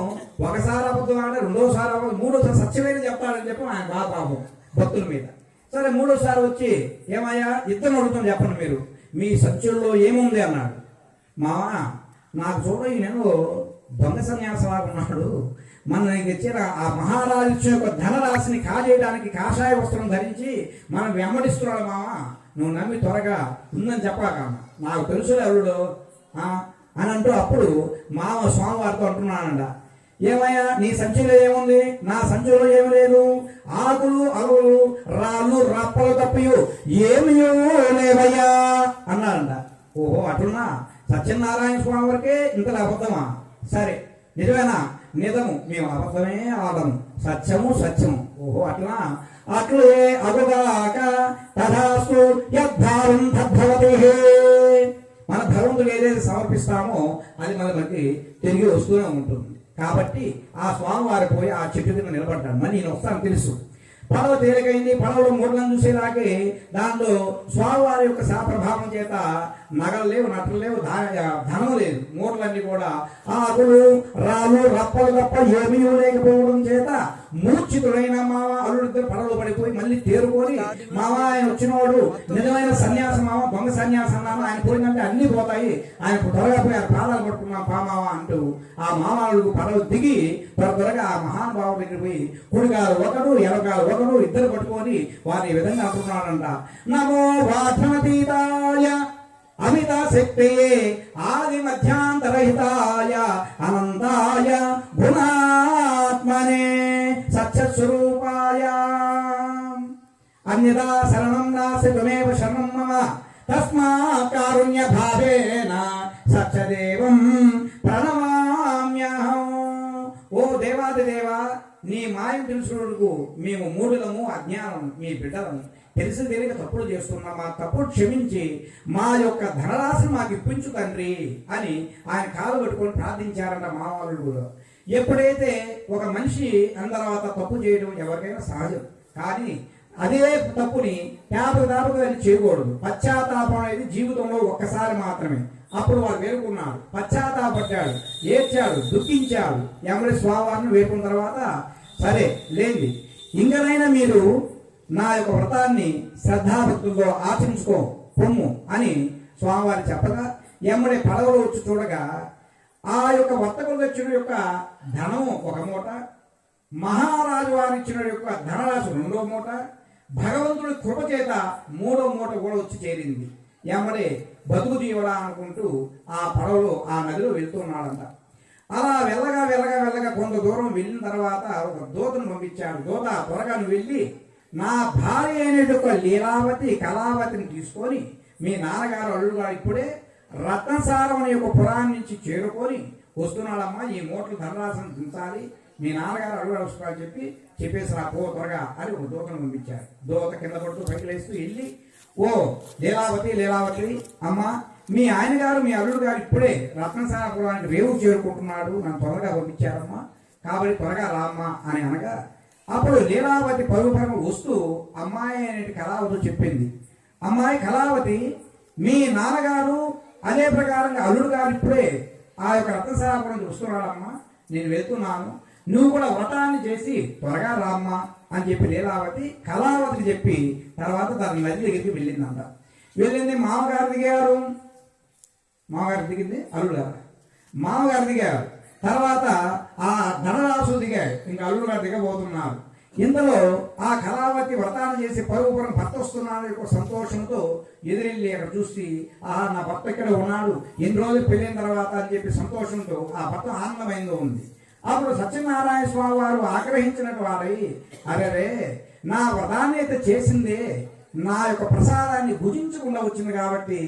S1: ఒకసారి అబద్ధం ఆడ, రెండోసారి అబద్ధం, మూడోసారి సత్యమైన చెప్తాడని చెప్పి ఆయన బాధ పాపం భక్తుల మీద. సరే మూడోసారి వచ్చి ఏమయ్యా ఇద్దరు అడుగుతాం చెప్పండి మీరు, మీ సత్యంలో ఏముంది అన్నాడు. మామ నాకు చూడ ఈ నెలలో దొంగ సన్యాసలాగా ఉన్నాడు. మనకి ఇచ్చిన ఆ మహారాజు యొక్క ధనరాశిని కాజేయడానికి కాషాయ వస్త్రం ధరించి మనం వెంబడిస్తున్నాడు. మామ నువ్వు నమ్మి త్వరగా ఉందని చెప్పాక నాకు తెలుసులే అల్లుడు అని అంటూ అప్పుడు మామ స్వామివారితో అంటున్నానంట. ఏమయ్యా నీ సంచిలో ఏముంది? నా సంచిలో ఏమి లేదు. ఆకులు అలువులు రాళ్ళు రప్పలు తప్పియు ఏమియో లేవయ్యా అన్నారంట. ఓహో అట్లున్నా సత్యనారాయణ స్వామి వరకే ఇంతలో అబద్ధమా? సరే నిజమేనా? నిజము, మేము అబద్ధమే ఆడము, సత్యము సత్యము. ఓహో అట్లా అట్లే అగుగాక తథాస్తు యద్భావం తద్భవతి. మన భగవంతుడు ఏదైతే సమర్పిస్తామో అది మనకి తిరిగి వస్తూనే ఉంటుంది. కాబట్టి ఆ స్వామివారి పోయి ఆ చెట్టు కింద నిలబడ్డాడు. మరి నేను వస్తాను తెలుసు. పడవ తేలికైంది. పడవలో మూటలను చూసేలాగే దాంట్లో స్వామివారి యొక్క ప్రభావం చేత నగలు లేవు, నట్లు లేవు, ధనము లేదు. మూటలన్నీ కూడా ఆకులు రాళ్ళు రప్పలు తప్ప ఏమీ లేకపోవడం చేత మూర్ఛితుడైన మామ అల్లుడిద్దరు పడవలు పడిపోయి మళ్ళీ తేరుకొని మామ ఆయన వచ్చినవాడు నిజమైన సన్యాస మామ, దొంగ సన్యాసం మామ, ఆయన పోయిందంటే అన్ని పోతాయి, ఆయన త్వరగా పోయి ఆయన పాదాలు పట్టుకున్నాం పామావ అంటూ ఆ మామలు పడవ దిగి త్వరగా ఆ మహానుభావుడి దగ్గర పోయి కుడిగారు ఒకడు ఎడగారు ఒకడు ఇద్దరు పట్టుకొని వారి విధంగా అంటున్నాడంట. నమో వాధనతీతాయ అమిత శక్తి ఆది మధ్యాంతరహితాయ అనంతాయ గుణాత్మనే సత్యస్వరూపాయ అన్యదా శరణం నాస్తి త్వమేవ శరణం మమ తస్మాత్ కారుణ్య భావేన సత్యదేవం ప్రణమామ్యహం. ఓ దేవాదిదేవా, నీ మాయం తెలుసుకున్నకు మేము మూఢులము, అజ్ఞానం, మీ బిడ్డలము, తెలిసి తెలియక తప్పులు చేస్తున్నాం, మా తప్పులు క్షమించి మా యొక్క ధనరాశిని మాకు ఇప్పించు తండ్రి అని ఆయన కాలు పట్టుకొని ప్రార్థించారంట మామూలు. ఎప్పుడైతే ఒక మనిషి అన్న తర్వాత తప్పు చేయడం ఎవరికైనా సహజం, కానీ అదే తప్పుని తాపగా చేయకూడదు. పశ్చాత్తాపం అనేది జీవితంలో ఒక్కసారి మాత్రమే. అప్పుడు వాడు వేరుకున్నాడు, పశ్చాత్తాపడ్డాడు, ఏడ్చాడు, దుఃఖించాడు. ఎవరి స్వామివారిని వేరుకున్న తర్వాత సరే లేండి, ఇంకనైనా మీరు నా యొక్క వ్రతాన్ని శ్రద్ధాభక్తులతో ఆచరించుకో పొమ్ము అని స్వామివారి చెప్పగా ఎమ్మడే పడవలో వచ్చి చూడగా ఆ యొక్క వర్తకుల దక్షిణ యొక్క ధనము ఒక మూట, మహారాజు వారి ఇచ్చిన యొక్క ధనరాశి రెండో మూట, భగవంతుడి కృప చేత మూడో మూట కూడా వచ్చి చేరింది. ఎమ్మడే బతుకు జీవడా అనుకుంటూ ఆ పడవలో ఆ నదిలో వెళ్తున్నాడంట. అలా వెళ్ళగా వెళ్ళగా వెళ్ళగా కొంత దూరం వెళ్ళిన తర్వాత ఒక దూతను పంపించాడు. దూత త్వరగా నువ్వు వెళ్ళి నా భార్య అయినటువంటి లీలావతి కళావతిని తీసుకొని మీ నాన్నగారు అల్లుడుగా ఇప్పుడే రత్నసారం అనే ఒక పురాణం నుంచి చేరుకొని వస్తున్నాడమ్మా, ఈ మూటలు ధనరాశిని దించాలి, మీ నాన్నగారు అల్లుడు వస్తున్నాడని చెప్పేసి రా పో త్వరగా అని ఒక దూతను పంపించారు. దూత కింద పడుతూ పైకి లేస్తూ వెళ్ళి, ఓ లీలావతి అమ్మ, మీ ఆయన గారు మీ అల్లుడు గారు ఇప్పుడే రత్నసారపురానికి రేవు చేరుకుంటున్నాడు, నన్ను త్వరగా పంపించారమ్మా, కాబట్టి త్వరగా రామ్మా అని అనగా అప్పుడు లీలావతి పరుగు వస్తూ అమ్మాయి అనేటి కళావతి చెప్పింది. అమ్మాయి కళావతి, మీ నాన్నగారు అదే ప్రకారంగా అల్లుడు గారు ఇప్పుడే ఆ యొక్క రత్నసారపురం వస్తున్నాడమ్మా, నేను వెళ్తున్నాను, నువ్వు కూడా వ్రతాన్ని చేసి త్వరగా రామ్మా అని చెప్పి లీలావతి కళావతికి చెప్పి తర్వాత తన నది దగ్గరికి వెళ్ళిందంట. వెళ్ళింది, మామగారు దిగారు, మామగారు దిగింది అల్లుడు గారు, మామగారు దిగారు, తర్వాత ఆ ధనరాశులు దిగారు, ఇంకా అల్లుడు గారు దిగబోతున్నారు. ఇంతలో ఆ కళావతి వ్రతాన్ని చేసి పరుగుపురం భర్త వస్తున్నాడు యొక్క సంతోషంతో ఎదురెళ్ళి అక్కడ చూసి నా భర్త ఇక్కడ ఉన్నాడు, ఎన్ని రోజులు పెళ్ళిన తర్వాత అని చెప్పి సంతోషంతో ఆ భర్త ఆనందమైందో ఉంది. అప్పుడు సత్యనారాయణ స్వామి వారు ఆగ్రహించినట్టు వారై, అరే నా వ్రతాన్ని అయితే చేసిందే, నా యొక్క ప్రసాదాన్ని భుజించకుండా వచ్చింది కాబట్టి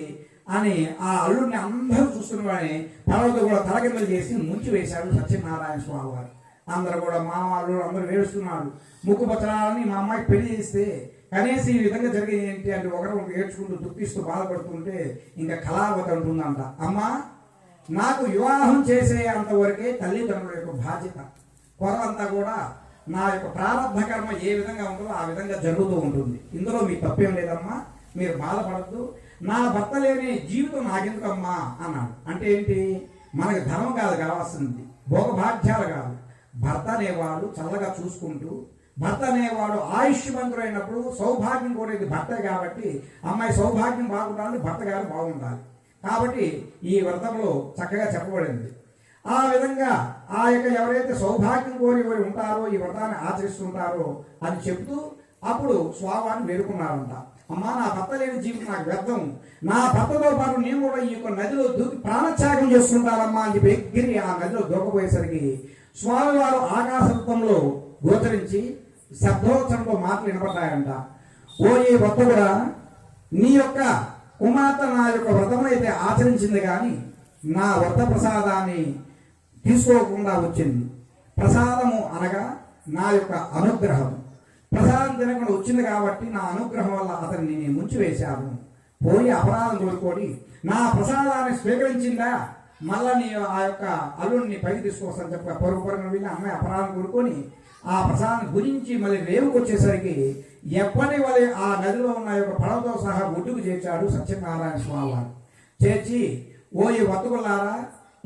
S1: అని ఆ అల్లుడిని అందరూ చూస్తున్నవాడిని తర్వాత కూడా తలకిందలు చేసి ముంచి వేశాడు సత్యనారాయణ స్వామి వారు. అందరూ కూడా మా అల్లుడు అందరూ వేడుస్తున్నారు. ముక్కు పచ్చడాలని మా అమ్మాయికి పెళ్లి చేస్తే కనీసం ఈ విధంగా జరిగేది ఏంటి అంటే ఒకరు ఏడ్చుకుంటూ దుఃఖిస్తూ బాధపడుతుంటే ఇంకా కళావతి అంటుందంట, అమ్మా నాకు వివాహం చేసే అంతవరకే తల్లిదండ్రుల యొక్క బాధ్యత, కొరవంతా కూడా నా యొక్క ప్రారంభ కర్మ ఏ విధంగా ఉంటుందో ఆ విధంగా జరుగుతూ ఉంటుంది. ఇందులో మీకు తప్పేం లేదమ్మా, మీరు బాధపడద్దు. నా భర్త లేని జీవితం నాకెందుకమ్మా అన్నాడు. అంటే ఏంటి, మనకి ధనం కాదు కావాల్సింది, భోగభాగ్యాలు కాదు. భర్త అనేవాడు చల్లగా చూసుకుంటూ, భర్త అనేవాడు ఆయుష్యవంతుడైనప్పుడు సౌభాగ్యం కోరేది భర్తే కాబట్టి అమ్మాయి సౌభాగ్యం బాగుండాలని భర్త గారు బాగుండాలి. కాబట్టి ఈ వ్రతంలో చక్కగా చెప్పబడింది. ఆ విధంగా ఆ యొక్క ఎవరైతే సౌభాగ్యం కోరి ఉంటారో ఈ వ్రతాన్ని ఆచరిస్తుంటారో అని చెప్తూ అప్పుడు స్వామివారిని వేడుకున్నారంట. అమ్మా నా భర్త లేని జీవితం నాకు వ్యర్థం, నా భర్తతో పాటు నేను కూడా ఈ యొక్క నదిలో దూకి ప్రాణత్యాగం చేసుకుంటానమ్మా అని చెప్పి ఎగిరి ఆ నదిలో దూకపోయేసరికి స్వామివారు ఆకాశంలో గోచరించి శబ్దోచ్చరంతో మాటలు వినపడ్డాయంట. ఓ ఈ వ్రత కూడా నీ యొక్క కుమార్తె నా యొక్క వ్రతమైతే ఆచరించింది కానీ నా వ్రత ప్రసాదాన్ని తీసుకోకుండా వచ్చింది. ప్రసాదము అనగా నా యొక్క అనుగ్రహం. ప్రసాదం తినకుండా వచ్చింది కాబట్టి నా అనుగ్రహం వల్ల అతన్ని నేను ముంచివేశాను. పోయి అపరాధం కోరుకొని నా ప్రసాదాన్ని స్వీకరించిందా మళ్ళా నీ ఆ యొక్క అల్లుడిని పైకి తీసుకొస్తాను చెప్ప పొరుగుపొరుగున వెళ్ళి అమ్మాయి అపరాధం కోరుకొని ఆ ప్రసాదాన్ని గురించి మళ్ళీ రేవుకు వచ్చేసరికి ఎప్పటి వలె ఆ నదిలో ఉన్న యొక్క పడవతో సహా ఒడ్డుకు చేర్చాడు సత్యనారాయణ స్వామి వారు. చేర్చి ఓ ఈ వతుకులారా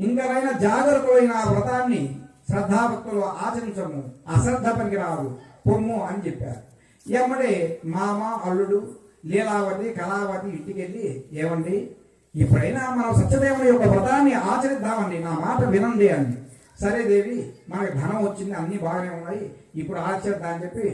S1: ఇంకనైనా జాగ్రత్తమైన ఆ వ్రతాన్ని శ్రద్ధాభక్తులు ఆచరించము, అశ్రద్ధ పనికి రాదు పొమ్ము అని చెప్పారు. ఎమ్మడే మామ అల్లుడు లీలావతి కళావతి ఇంటికి వెళ్ళి ఏమండి ఇప్పుడైనా మనం సత్యదేవుని యొక్క వ్రతాన్ని ఆచరిద్దామండి, నా మాట వినండి అండి. సరే దేవి మనకి ధనం వచ్చింది, అన్ని బాగానే ఉన్నాయి, ఇప్పుడు ఆచరిద్దాం అని చెప్పి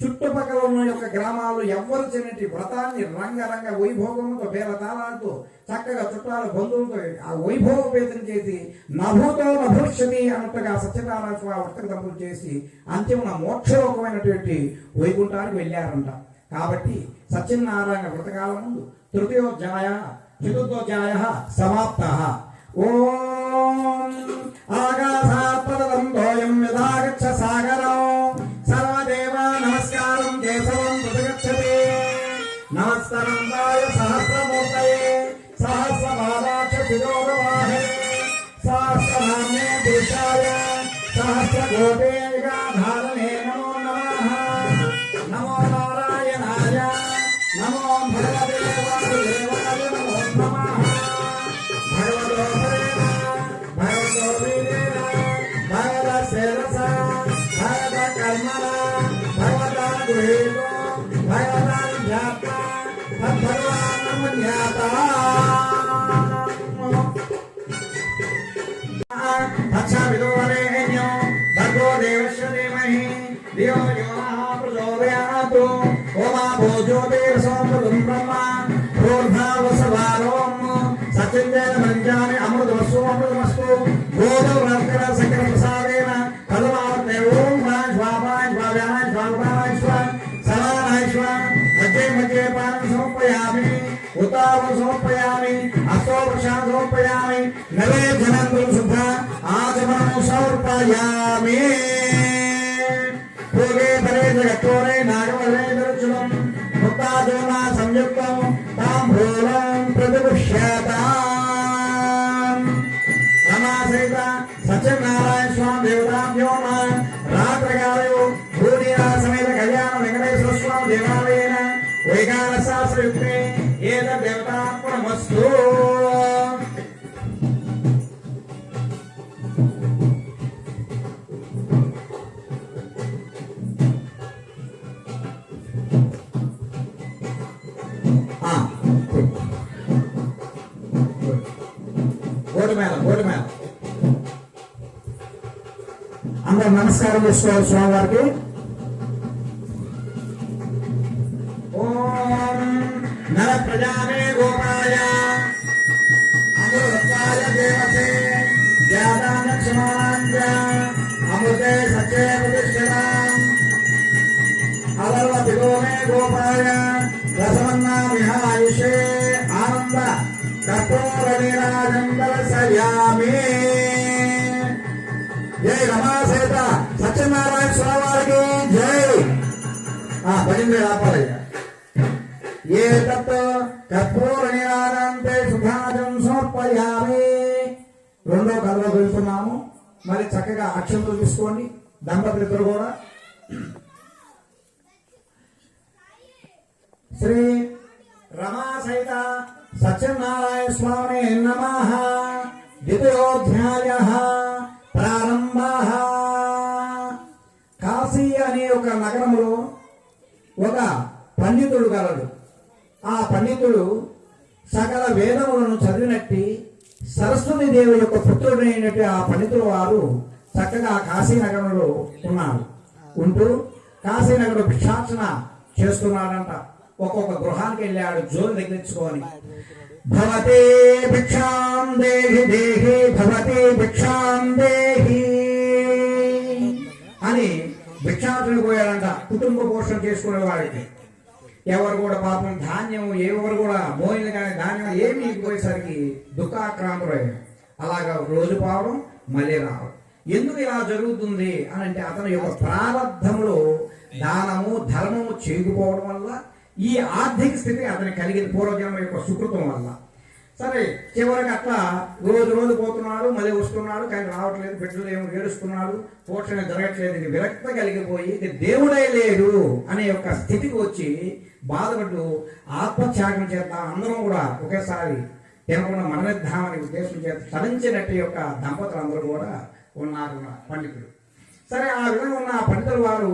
S1: చుట్టుపక్కల ఉన్న యొక్క గ్రామాలు ఎవ్వరు చేయనటి వ్రతాన్ని రంగరంగ వైభోగంతో బేలతాళాలతో చక్కగా చుట్టాలు బంధువులతో ఆ వైభవపేతం చేసి నభూతో నభవిష్యతి అన్నట్టుగా సత్యనారాయణ స్వామి వ్రత దంపులు చేసి అంతిమ మోక్షలోకమైనటువంటి వైకుంఠానికి వెళ్ళారంట. కాబట్టి సత్యనారాయణ వ్రతకాలం ముందు తృతీయోధ్యాయ చతుర్థోధ్యాయ సమాప్త. ఓం ఆకాశాత్పదం యథాగచ్చ సాగరం సర్వదేవా నమస్కారం కేశవం ప్రతిగచ్చతే నమస్కారం వాయ సహస్రమూర్తయే సహస్రపాదాక్ష శిరోరవాహే సహస్రనామ్నే పురుషాయ సహస్రకోటే యుగాధారణే నమో నమః. నమో నారాయణాయ నమో భగవతే వాసుదేవాయ నమో నమః. భగవతో ప్రేమ భగవతో వీరేణ భగవత శిరస భగవత కర్మణ భగవత గృహీతో భగవత ధ్యాత భగవాన్ జ్ఞాత పక్షవిదోరేణ్యో భర్గో దేవస్య ధీమహి ధియో యో నః ప్రచోదయాత్. ఓమా భోజోదేవసోమృతం బ్రహ్మ ప్రోర్భావసవారోం సత్యంజన మంజాని అమృతమస్తు అమృతమస్తు. గోదౌరర్కర సకల ప్రసాదేన పదమావర్తే ఓం ప్రాణ స్వాపాయ స్వావ్యాయ స్వాపాయ స్వా సమానాయ స్వా. మధ్యే మధ్యే పానం సమర్పయామి ఉతావ సమర్పయామి అస్తో ప్రశాంత సమర్పయామి నవే జనంతులు శుద్ధ ఆచమనం సమర్పయామి. భోగే పరే జగత్తోరే నాగవరే దర్శనం ముక్తాజోనా సంయుక్తం తాంబూలం ప్రతిపుష్యతాం. రమాసహిత సత్యనారాయణ స్వామి దేవతాభ్యో నమః. రాత్రకాలయో భూనిరా సమేత కళ్యాణ వెంకటేశ్వర స్వామి దేవాలయేన వైకాల శాస్త్రయుక్తే ఏతద్దేవతార్పణమస్తు. గోడు మేళ అందరూ నమస్కారం చేసుకోవాలి స్వామివారికి. ఓం నర ప్రజామే గోపాయ అమృతాయ దేవతే జ్ఞానాక్షమాంజ అమృతే సత్యే ప్రతిష్ఠితాం. అలర్వ మే గోపాయ రస భజన ఆపాలయ్యా. ఏ తత్ కర్పూర నిరాజంతే సుభాజం సమర్పయామి. రెండో కథలో వెళ్తున్నాము. మరి చక్కగా అక్షంతలు తీసుకోండి దంపతులు ఇద్దరు కూడా. శ్రీ రమా సహిత సత్యనారాయణ స్వామి నమః. ద్వితీయోధ్యాయ ప్రారంభ. కాశీ అనే ఒక నగరంలో ఒక పండితుడు గలడు. ఆ పండితుడు సకల వేదములను చదివినట్టి సరస్వతి దేవి యొక్క పుత్రుడైనట్టు ఆ పండితుల వారు చక్కగా కాశీనగరంలో ఉన్నారు. ఉంటూ కాశీనగరం భిక్షార్చన చేస్తున్నాడంట. ఒక్కొక్క గృహానికి వెళ్ళాడు జోలు దగ్గరించుకొని. భవతే భిక్షాం దేహి దేహి భవతే భిక్షాం దేహి అని భిక్షార్చన పోయాడంట. కుటుంబ పోషణ చేసుకునే వాడికి ఎవరు కూడా పాపం ధాన్యం ఎవరు కూడా మోయిన కానీ ధాన్యం ఏమి పోయేసరికి దుఃఖాక్రాంతులయ్యారు. అలాగా రోజు పోవడం మళ్ళీ రావడం. ఎందుకు ఇలా జరుగుతుంది అని అంటే అతని యొక్క ప్రారంధములో దానము ధర్మము చేయకపోవడం వల్ల ఈ ఆర్థిక స్థితి అతనికి కలిగింది పూర్వజన్మ యొక్క సుకృతం వల్ల. సరే చివరికి అట్లా రోజు పోతున్నాడు మళ్ళీ వస్తున్నాడు కానీ రావట్లేదు. బిడ్డలు ఏమో ఏడుస్తున్నాడు, పోషణ జరగట్లేదు. ఇది విరక్త కలిగిపోయి ఇది దేవుడే లేడు అనే యొక్క స్థితికి వచ్చి బాధపడ్డు ఆత్మత్యాగం చేద్దాం అందరం కూడా ఒకేసారి తినకుండా మరణిద్దామనే ఉద్దేశం చేత తరించినట్టు యొక్క దంపతులు అందరూ కూడా ఉన్నారు పండితులు. సరే ఆ విధంగా ఉన్న ఆ పండితుల వారు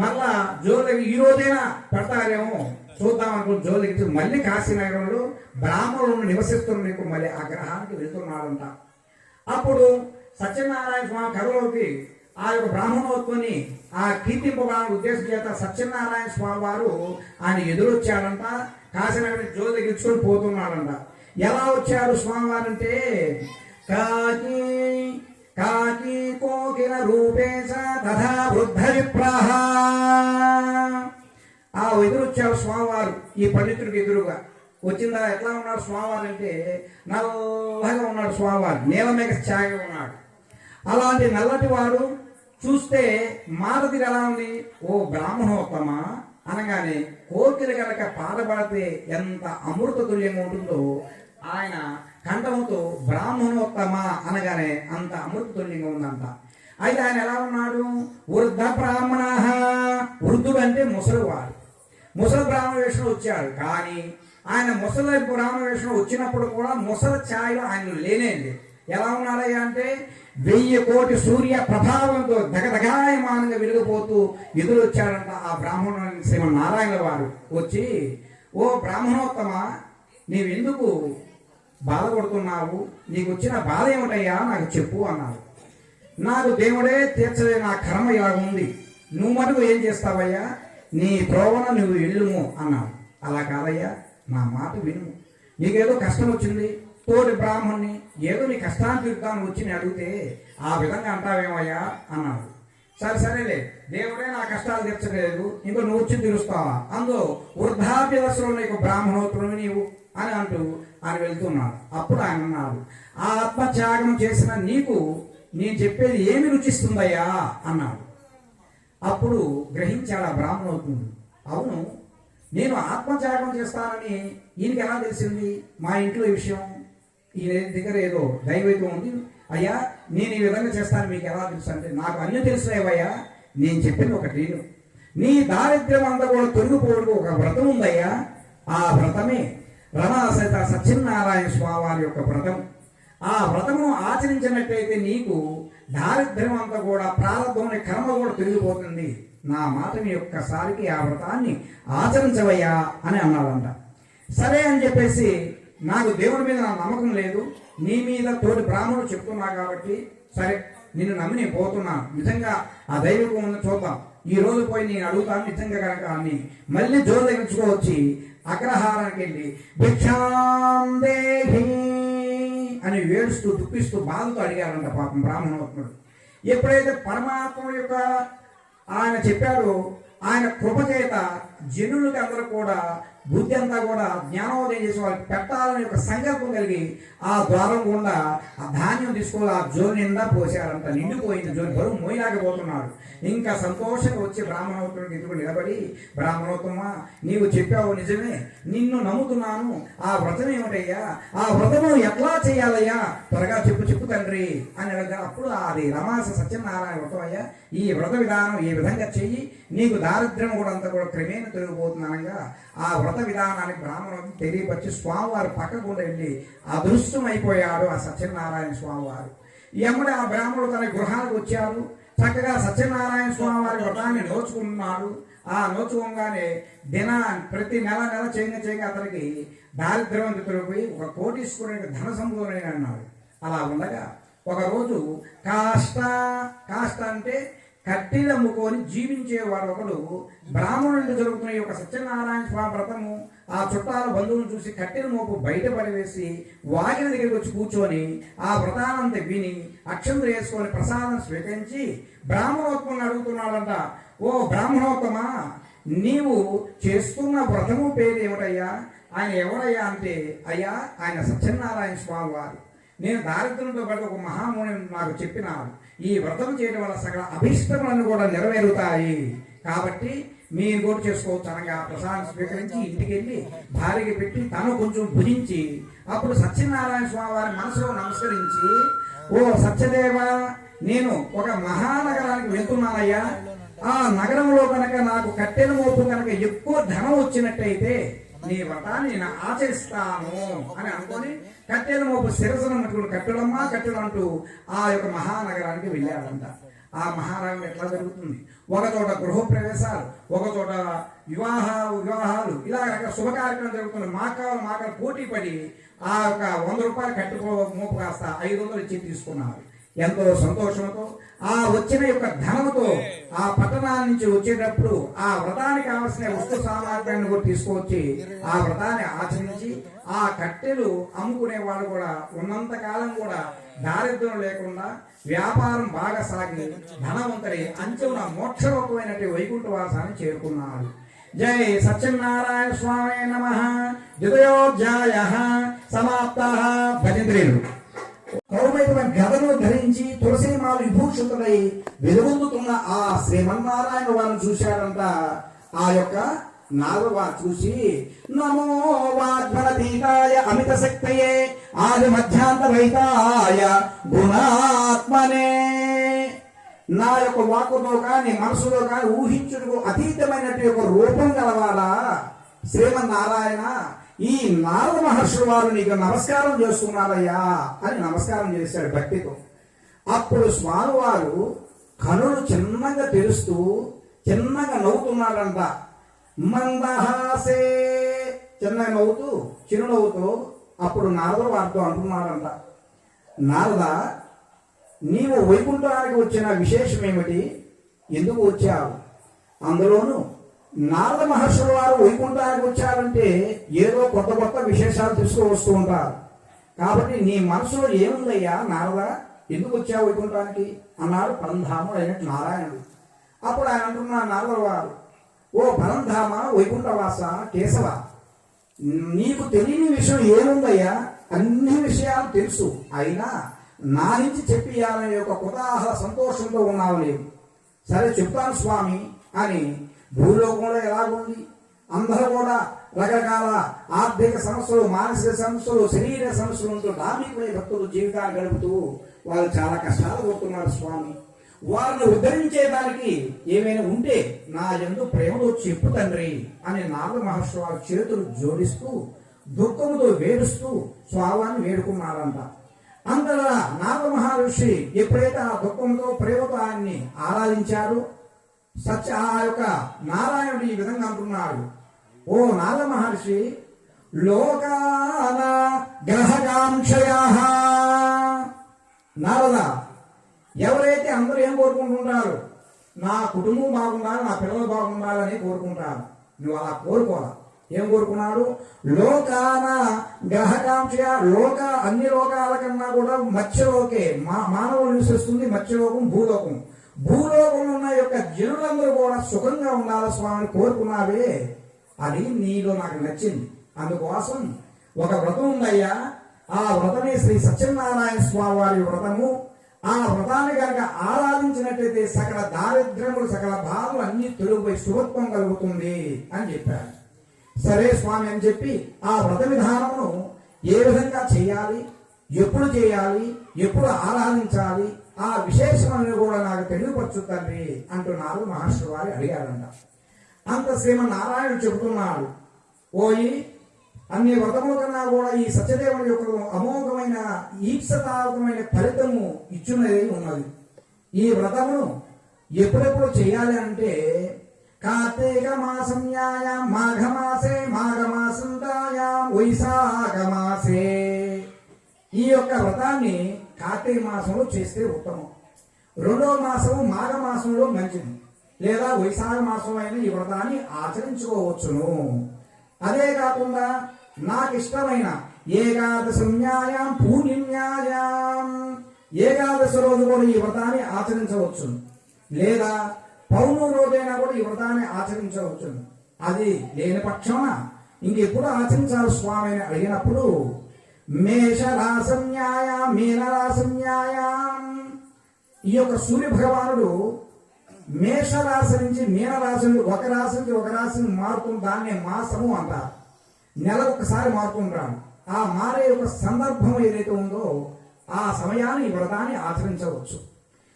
S1: మళ్ళా జోలు ఈ రోజైనా పెడతారేమో చూద్దాం అనుకుని జోలు దగ్గర మళ్ళీ కాశీనగరంలో బ్రాహ్మణులను నివసిస్తున్న నీకు మళ్ళీ ఆ గ్రహానికి వెళ్తున్నాడంట. అప్పుడు సత్యనారాయణ స్వామి కథలోకి ఆ యొక్క బ్రాహ్మణోత్వని ఆ కీర్తింపడానికి ఉద్దేశం చేత సత్యనారాయణ స్వామి వారు ఆయన ఎదురొచ్చాడంట. కాశీనగరం జోలు దగ్గరించుకొని పోతున్నాడంట. ఎలా వచ్చారు స్వామివారు అంటే కాకి కాకి కోకిల రూపేశ తథా వృద్ధ విప్రాహ. ఆ ఎదురొచ్చారు స్వామివారు ఈ పండితుడికి ఎదురుగా. వచ్చిందా ఎట్లా ఉన్నాడు స్వామివారు అంటే నల్లగా ఉన్నాడు స్వామివారు, నీలమేఘ ఛాయగా ఉన్నాడు. అలాంటి నల్లటి వాడు చూస్తే మారుతిగా ఎలా ఉంది, ఓ బ్రాహ్మణోత్తమ అనగానే కోకిల కనుక పాదపడితే ఎంత అమృత తుల్యంగా ఉంటుందో ఆయన కంఠముతో బ్రాహ్మణోత్తమ అనగానే అంత అమృత తుల్యంగా ఉందంట. అయితే ఆయన ఎలా ఉన్నాడు, వృద్ధ బ్రాహ్మణ. వృద్ధుడు అంటే ముసలివాడు. ముసలి బ్రాహ్మణ వేషం వచ్చాడు. కానీ ఆయన ముసలి బ్రాహ్మణ వేషం వచ్చినప్పుడు కూడా ముసలి ఛాయలో ఆయన లేనేది. ఎలా ఉన్నాడయ్యా అంటే 1000 కోటి సూర్య ప్రభావంతో దగదగాయమానంగా వెలిగిపోతూ ఎదురొచ్చాడంట. ఆ బ్రాహ్మణుని శ్రీమన్నారాయణ వారు వచ్చి, ఓ బ్రాహ్మణోత్తమ నీవెందుకు బాధపడుతున్నావు, నీకు వచ్చిన బాధ ఏమిటయ్యా నాకు చెప్పు అన్నాడు. నాకు దేవుడే తీర్చలే, నా కర్మ ఇలా ఉంది, నువ్వు మటుకు ఏం చేస్తావయ్యా, నీ ప్రోవన నువ్వు వెళ్ళుము అన్నాడు. అలా కాదయ్యా, నా మాట విను, నీకేదో కష్టం వచ్చింది, తోటి బ్రాహ్మణ్ణి ఏదో నీ కష్టాన్ని తీరుతాను వచ్చి నేను అడిగితే ఆ విధంగా అంటావేమయ్యా అన్నాడు. సరేలే, దేవుడే నా కష్టాలు తీర్చలేదు, ఇంకో నువ్వు వచ్చి తీరుస్తావా, అందులో వృద్ధాప్య దశలో నీకు బ్రాహ్మణోత్తరుని నీవు అని అంటూ ఆయన వెళ్తున్నాడు. అప్పుడు ఆయన అన్నాడు, ఆ ఆత్మత్యాగం చేసిన నీకు నేను చెప్పేది ఏమి రుచిస్తుందయ్యా అన్నాడు. అప్పుడు గ్రహించాడు ఆ బ్రాహ్మణోత్తరుడు, అవును నేను ఆత్మత్యాగం చేస్తానని ఈయనకి ఎలా తెలిసింది, మా ఇంట్లో ఈ విషయం ఈయన దగ్గర ఏదో దైవికం ఉంది, అయ్యా నేను ఈ విధంగా చేస్తాను మీకు ఎలా తెలుసు అంటే, నాకు అన్నీ తెలుసులేవయ్యా, నేను చెప్పింది ఒకటి, నీ దారిద్ర్యం అంతా కూడా తొలగిపోవడానికి ఒక వ్రతం ఉందయ్యా, ఆ వ్రతమే రమాసహిత సత్యనారాయణ స్వామి యొక్క వ్రతం. ఆ వ్రతమును ఆచరించినట్టయితే నీకు దారిద్ర్యం అంతా కూడా ప్రారంభంలో కర్మ కూడా తొలగిపోతుంది, నా మాట మీ ఒక్కసారికి ఆ వ్రతాన్ని ఆచరించవయ్యా అని అన్నాడంట. సరే అని చెప్పేసి, నాకు దేవుడి మీద నా నమ్మకం లేదు, నీ మీద తోటి బ్రాహ్మణుడు చెప్తున్నా కాబట్టి సరే నిన్ను నమ్మి నేను పోతున్నాను, నిజంగా ఆ దైవికం ఉందని చూద్దాం, ఈ రోజు పోయి నేను అడుగుతాను నిజంగా కనుక అని మళ్ళీ జోలు తెగించుకోవచ్చి అగ్రహారానికి వెళ్ళి భిక్షాం దేహి అని వేడుస్తూ దుఃఖిస్తూ బాధతో అడిగారంట పాపం బ్రాహ్మణోత్తముడు. ఎప్పుడైతే పరమాత్మ యొక్క ఆయన చెప్పాడో ఆయన కృప చేత జనులకి అందరూ కూడా బుద్ధి అంతా కూడా జ్ఞానోదయం చేసి వాళ్ళకి పెట్టాలని ఒక సంకల్పం కలిగి ఆ ద్వారం గుండా ఆ ధాన్యం తీసుకొని ఆ జోలు నిండా పోసారంట. నిండిపోయింది జోలు, బరువు మోయలేకపోతున్నాడు. ఇంకా సంతోషంగా వచ్చి బ్రాహ్మణోత్తముడికి ఎదురు నిలబడి, బ్రాహ్మణోత్తమా నీవు చెప్పావు నిజమే, నిన్ను నమ్ముతున్నాను, ఆ వ్రతం ఏమిటయ్యా, ఆ వ్రతము ఎట్లా చేయాలయ్యా, త్వరగా చెప్పు తండ్రి అని అడగ. అప్పుడు అది రమాస సత్యనారాయణ వ్రతం అయ్యా, ఈ వ్రత విధానం ఈ విధంగా చెయ్యి, నీకు దారిద్ర్యం కూడా అంతా కూడా క్రమేణ తొలగిపోతుందనగా ఆ వ్రత విధానానికి బ్రాహ్మణుడు తెలియపరిచి స్వామివారు పక్కకు వెళ్ళి అదృష్టం అయిపోయాడు ఆ సత్యనారాయణ స్వామివారు. ఎమ్మడి ఆ బ్రాహ్మణుడు తన గృహానికి వచ్చారు. చక్కగా సత్యనారాయణ స్వామి వారి వ్రతాన్ని నోచుకున్నాడు. ఆ నోచుకోగానే ప్రతి నెల చేయగా అతనికి దారిద్ర్యం తొలగిపోయి ఒక కోటీశ్వరునికి ధన సంపూర్ణ అన్నాడు. అలా ఉండగా ఒకరోజు కాష్ట అంటే కట్టెలు అమ్ముకొని జీవించేవాడు ఒకడు బ్రాహ్మణుడికి జరుగుతున్న ఈ యొక్క సత్యనారాయణ స్వామి వ్రతము ఆ చుట్టాల బంధువులను చూసి కట్టెల మోపు బయట పడివేసి వాకిన దగ్గరికి వచ్చి కూర్చొని ఆ వ్రతానంత విని అక్షంతలు వేసుకొని ప్రసాదం స్వీకరించి బ్రాహ్మణోత్తముని అడుగుతున్నాడంట. ఓ బ్రాహ్మణోత్తమా, నీవు చేస్తున్న వ్రతము పేరు ఏమిటయ్యా? ఆయన ఎవరయ్యా అంటే, అయ్యా ఆయన సత్యనారాయణ స్వామి వారు. నేను దారిద్ర్యంతో పాటు ఒక మహాముని నాకు చెప్పినాడు, ఈ వ్రతం చేయడం వల్ల సకల అభిష్టములను కూడా నెరవేరుతాయి, కాబట్టి మీరు కూడా చేసుకోవచ్చు అనగా ప్రసాదం స్వీకరించి ఇంటికి వెళ్ళి భార్యకి పెట్టి తను కొంచెం భుజించి అప్పుడు సత్యనారాయణ స్వామి వారి మనసులో నమస్కరించి, ఓ సత్యదేవ, నేను ఒక మహానగరానికి వెళ్తున్నానయ్యా, ఆ నగరంలో కనుక నాకు కట్టెల మోపు కనుక ఎక్కువ ధనం వచ్చినట్టయితే నీ వ్రతాన్ని నేను ఆచరిస్తాను అని అనుకొని కట్టెల మోపు శిరసను కట్టెలు అంటూ ఆ యొక్క మహానగరానికి వెళ్ళాడంట. ఆ మహానగరం ఎట్లా జరుగుతుంది? ఒక చోట గృహప్రవేశాలు, ఒక చోట వివాహాలు, ఇలా రకరకాల శుభ కార్యక్రమం జరుగుతుంది. మాకాలు పోటీ పడి ఆ యొక్క 100 రూపాయలు కట్టె మోపు కాస్త 500 ఇచ్చి తీసుకున్నారు. ఎంతో సంతోషంతో ఆ వచ్చిన యొక్క ధనంతో ఆ పట్టణాల నుంచి వచ్చేటప్పుడు ఆ వ్రతానికి కావాల్సిన వస్తు సామాగ్రిని కూడా తీసుకువచ్చి ఆ వ్రతాన్ని ఆచరించి ఆ కట్టెలు అమ్ముకునే వాళ్ళు కూడా ఉన్నంత కాలం కూడా దారిద్ర్యం లేకుండా వ్యాపారం బాగా సాగి ధనవంతుడి అంచెన మోక్షరూపమైనటువంటి వైకుంఠవాసాన్ని చేరుకున్నారు. జై సత్యనారాయణ స్వామి నమః. ద్వితయోధ్యాయ సమాప్త. భజంత్రీలు కౌమైకమైన గదను ధరించి తులసిమాలు విభూషితులై వెలుగొందుతున్న ఆ శ్రీమన్నారాయణ వారిని చూశాడంట. ఆ యొక్క నాగవారు చూసి, నమో వాగ్మనతీతాయ అమిత శక్తయే ఆది మధ్యాంతరహితాయ గుణాత్మనే, నా యొక్క వాక్కుతో కానీ మనసులో కానీ ఊహించుటకు అతీతమైనటువంటి ఒక రూపం గలవాడా శ్రీమన్నారాయణ, ఈ నారద మహర్షుల వారు నీకు నమస్కారం చేస్తున్నారయ్యా అని నమస్కారం చేశాడు భక్తితో. అప్పుడు స్వామివారు కనులు చిన్నగా తెరుస్తూ చిన్నగా నవ్వుతున్నాడంట. మందహాసే, చిన్నగా నవ్వుతూ చిరునవ్వుతో అప్పుడు నారదుల వారితో అంటున్నాడంట, నారద, నీవు వైకుంఠానికి వచ్చిన విశేషం ఏమిటి? ఎందుకు వచ్చావు? అందులోనూ నారద మహర్షుల వారు వైకుంఠానికి వచ్చారంటే ఏదో కొత్త విశేషాలు తీసుకువస్తూ ఉంటారు. కాబట్టి నీ మనసులో ఏముందయ్యా నారద, ఎందుకు వచ్చావు వైకుంఠానికి అన్నాడు పరంధాముడు అయినట్టు నారాయణుడు. అప్పుడు ఆయన అంటున్నాడు నారదుల వారు, ఓ పరంధామ, వైకుంఠవాస, కేశవ, నీకు తెలియని విషయం ఏముందయ్యా? అన్ని విషయాలు తెలుసు, అయినా నా నుంచి చెప్పియాలనే ఒక కుతాహల సంతోషంతో ఉన్నావు లేవు. సరే చెప్తాను స్వామి అని. భూలోకంలో ఎలాగుంది? అందరూ కూడా రకరకాల ఆర్థిక సమస్యలు, మానసిక సమస్యలు, శరీర సమస్యలతో ధార్మికులై భక్తులు జీవితాలు గడుపుతూ వాళ్ళు చాలా కష్టాలు పడుతున్నారు స్వామి. వారిని ఉద్ధరించేదానికి ఏమైనా ఉంటే నా యందు ప్రేమతో చెప్పు తండ్రి అని నారద మహర్షి వారి చేతులు జోడిస్తూ దుఃఖముతో వేడుస్తూ స్వామిని వేడుకున్నారంట. అంతలా నారద మహర్షి ఎప్పుడైతే ఆ దుఃఖంతో ప్రేమతో ఆయన్ని ఆరాధించారు, ఆ యొక్క నారాయణుడు ఈ విధంగా అంటున్నాడు, ఓ నారద మహర్షి, లోకాన గ్రహకాంక్షయా, నారద, ఎవరైతే అందరూ ఏం కోరుకుంటుంటారు? నా కుటుంబం బాగుండాలి, నా పిల్లలు బాగుండాలని కోరుకుంటారు. నువ్వు అలా కోరుకోవాలి. ఏం కోరుకున్నాడు? లోకాన గ్రహకాంక్ష, అన్ని లోకాల కన్నా కూడా మత్స్యలోకే మానవులు నివసిస్తుంది మత్స్యలోకం, భూలోకం. భూలోకంలో ఉన్న యొక్క జనులందరూ కూడా సుఖంగా ఉండాలి స్వామిని కోరుకున్నావే అది నీలో నాకు నచ్చింది. అందుకోసం ఒక వ్రతం ఉందయ్యా, ఆ వ్రతమే శ్రీ సత్యనారాయణ స్వామి వారి వ్రతము. ఆ వ్రతాన్ని కనుక ఆరాధించినట్లయితే సకల దారిద్ర్యములు సకల బాధలు అన్ని తొలగిపోయి శుభత్వం కలుగుతుంది అని చెప్పారు. సరే స్వామి అని చెప్పి ఆ వ్రత విధానమును ఏ విధంగా చేయాలి, ఎప్పుడు చేయాలి, ఎప్పుడు ఆరాధించాలి, ఆ విశేషమని కూడా నాకు తెలియపరచు తండ్రి అంటున్నారు మహర్షి వారి అడిగారంట. అంత శ్రీమన్నారాయణుడు చెబుతున్నాడు, ఓయి అన్ని వ్రతముల కన్నా కూడా ఈ సత్యదేవుని యొక్క అమోఘమైన ఈప్సతారకమైన ఫలితము ఇచ్చున్నది ఉన్నది. ఈ వ్రతమును ఎప్పుడెప్పుడు చేయాలి అంటే కార్తీక మాసంయాయాం మాఘమాసే మాఘమాసంతాయాం వైశాఖ మాసే. ఈ యొక్క వ్రతాన్ని కార్తీక మాసంలో చేస్తే ఉత్తమం. రెండవ మాసము మాఘమాసంలో మంచిది, లేదా వైశాఖ మాసంలో అయినా ఈ వ్రతాన్ని ఆచరించుకోవచ్చును. అదే కాకుండా నాకు ఇష్టమైన ఏకాదశమ్యాయాం పూర్ణిమ్యాయాం ఏకాదశి రోజు కూడా ఈ వ్రతాన్ని ఆచరించవచ్చు, లేదా పౌర్ణమి రోజైనా కూడా ఈ వ్రతాన్ని ఆచరించవచ్చు. అది లేని పక్షాన ఇంకెప్పుడు ఆచరించాలి స్వామి అని అడిగినప్పుడు మేషరాశన్యాయాం మీనరాశన్యాయాం. ఈ యొక్క సూర్య భగవానుడు మేషరాశి నుంచి మీనరాశి, ఒక రాశి నుంచి ఒక రాశిని మారుతుంది. దాన్నే మాసము అంటారు. నెలకు ఒకసారి మారుతుంటాడు. ఆ మారే యొక్క సందర్భం ఏదైతే ఉందో ఆ సమయాన్ని ఈ వ్రతాన్ని ఆచరించవచ్చు.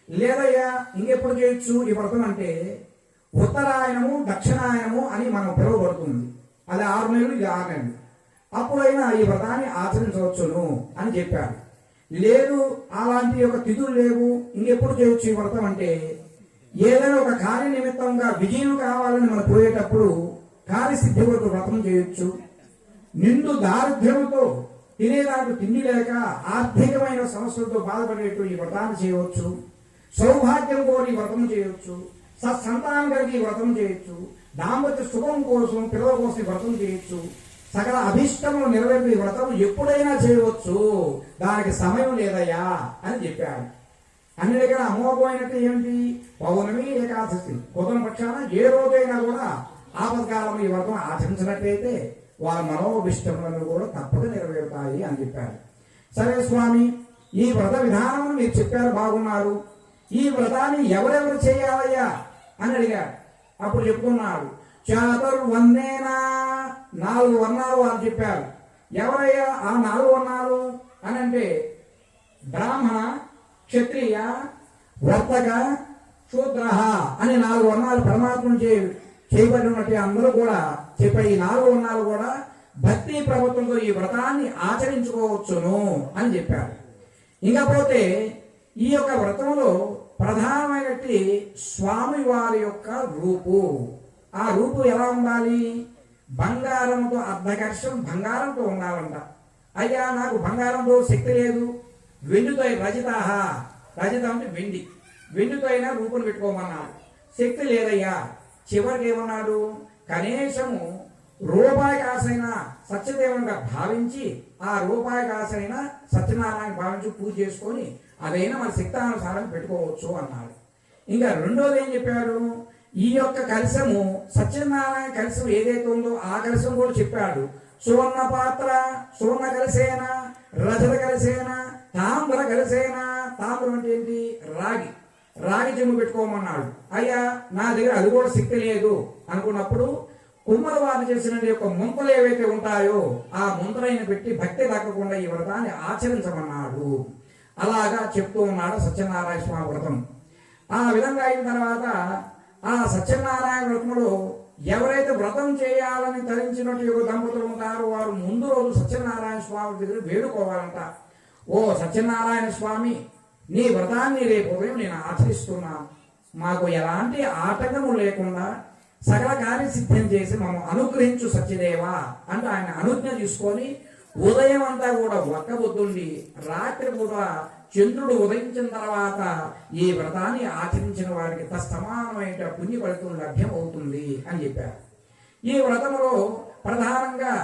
S1: లేదయ్యా ఇంకెప్పుడు చేయొచ్చు ఈ వ్రతం అంటే ఉత్తరాయణము దక్షిణాయనము అని మనం పిలువబడుతుంది. అది 6 నెలలు, ఇది 6 నెలలు. అప్పుడైనా ఈ వ్రతాన్ని ఆచరించవచ్చును అని చెప్పారు. లేదు అలాంటి యొక్క తిథులు లేవు, ఇంకెప్పుడు చేయొచ్చు ఈ వ్రతం అంటే ఏదైనా ఒక కార్య నిమిత్తంగా విజయం కావాలని మనం పోయేటప్పుడు కార్యసిద్ధి కొరకు వ్రతం చేయొచ్చు. నిండు దారిద్ర్యంతో తినేదానికి తిండి లేక ఆర్థికమైన సమస్యలతో బాధపడేట్టు ఈ వ్రతాన్ని చేయవచ్చు. సౌభాగ్యం కోరి వ్రతం చేయొచ్చు. సత్సంతానం కలిగి వ్రతం చేయొచ్చు. దాంపత్య సుఖం కోసం పిల్లల కోసం వ్రతం చేయొచ్చు. సకల అభిష్టములు నెరవేర్పే వ్రతం ఎప్పుడైనా చేయవచ్చు, దానికి సమయం లేదయ్యా అని చెప్పాడు. అన్ని దగ్గర అమోఘమైనట్టు ఏమిటి? పౌర్ణమి ఏకాదశి కుదరని పక్షాన ఏ రోజైనా కూడా ఆపత్కాలంలో ఈ వ్రతం ఆచరించినట్లయితే వాళ్ళ మనోభిష్టములను కూడా తప్పక నెరవేరుతాయి అని చెప్పారు. సరే స్వామి, ఈ వ్రత విధానం మీరు చెప్పారు, బాగున్నారు. ఈ వ్రతాన్ని ఎవరెవరు చేయాలయ్యా అని అడిగాడు. అప్పుడు చెప్తున్నాడు, చాతుర్వర్ణేనా 4 వర్ణాలు వాళ్ళు చెప్పారు. ఎవరయ్యా ఆ 4 వర్ణాలు అని అంటే బ్రాహ్మణ, క్షత్రియ, వర్తక, శూద్ర అని 4 వర్ణాలు పరమాత్మను చేయబడి ఉన్నట్టు అందరూ కూడా చెప్పారు. ఈ 4 వర్ణాలు కూడా భక్తి ప్రభుత్వంతో ఈ వ్రతాన్ని ఆచరించుకోవచ్చును అని చెప్పారు. ఇంకపోతే ఈ యొక్క వ్రతంలో ప్రధానమైనటువంటి స్వామి వారి యొక్క రూపు. ఆ రూపు ఎలా ఉండాలి? బంగారంతో అర్ధకర్షం బంగారంతో ఉండాలంట. అయ్యా నాకు బంగారంతో శక్తి లేదు, వెండితో రజితాహ, రజితం అంటే వెండి, వెండితో అయినా రూపును పెట్టుకోమన్నాడు. శక్తి లేదయ్యా. చివరికి ఏమన్నాడు? కనీసము రూపాయి కాసైనా సత్యదేవునిగా భావించి ఆ రూపాయి కాసైనా సత్యనారాయణ భావించి పూజ చేసుకొని అదైనా మన శక్తానుసారం పెట్టుకోవచ్చు అన్నాడు. ఇంకా రెండోది ఏం చెప్పాడు? ఈ యొక్క కలశము సత్యనారాయణ కలశం ఏదైతే ఉందో ఆ కలశం కూడా చెప్పాడు. సువర్ణ పాత్ర, సువర్ణ కలసేన, రజత కలసేన, తామ్ర కలసేన. తామ్రం అంటే ఏంటి? రాగి, రాగి చెంబు పెట్టుకోమన్నాడు. అయ్యా నా దగ్గర అది కూడా శక్తి లేదు అనుకున్నప్పుడు కుమ్మర వారు చేసిన యొక్క ముంతలు ఏవైతే ఉంటాయో ఆ ముంతలైన పెట్టి భక్తి దక్కకుండా ఈ వ్రతాన్ని ఆచరించమన్నాడు. అలాగా చెప్తూ ఉన్నాడు సత్యనారాయణ స్వామి వ్రతం. ఆ విధంగా అయిన తర్వాత ఆ సత్యనారాయణ వ్రతంలో ఎవరైతే వ్రతం చేయాలని తరించినట్టు దంపతులు ఉంటారో వారు ముందు రోజు సత్యనారాయణ స్వామి దగ్గర వేడుకోవాలంట. ఓ సత్యనారాయణ స్వామి, నీ వ్రతాన్ని రేపు ఉదయం నేను ఆచరిస్తున్నాను. మాకు ఎలాంటి ఆటంకము లేకుండా సకల కార్యసిద్ధం చేసి మమ్మల్ని అనుగ్రహించు సత్యదేవా అంటే ఆయన అనుజ్ఞ తీసుకొని ఉదయం అంతా కూడా ఒక్కబొద్దుండి రాత్రి కూడా చంద్రుడు ఉదయించిన తర్వాత ఈ వ్రతాన్ని ఆచరించిన వారికి తత్సమానమైన పుణ్య ఫలితం లభ్యం అవుతుంది అని చెప్పారు. ఈ వ్రతంలో ప్రధానంగా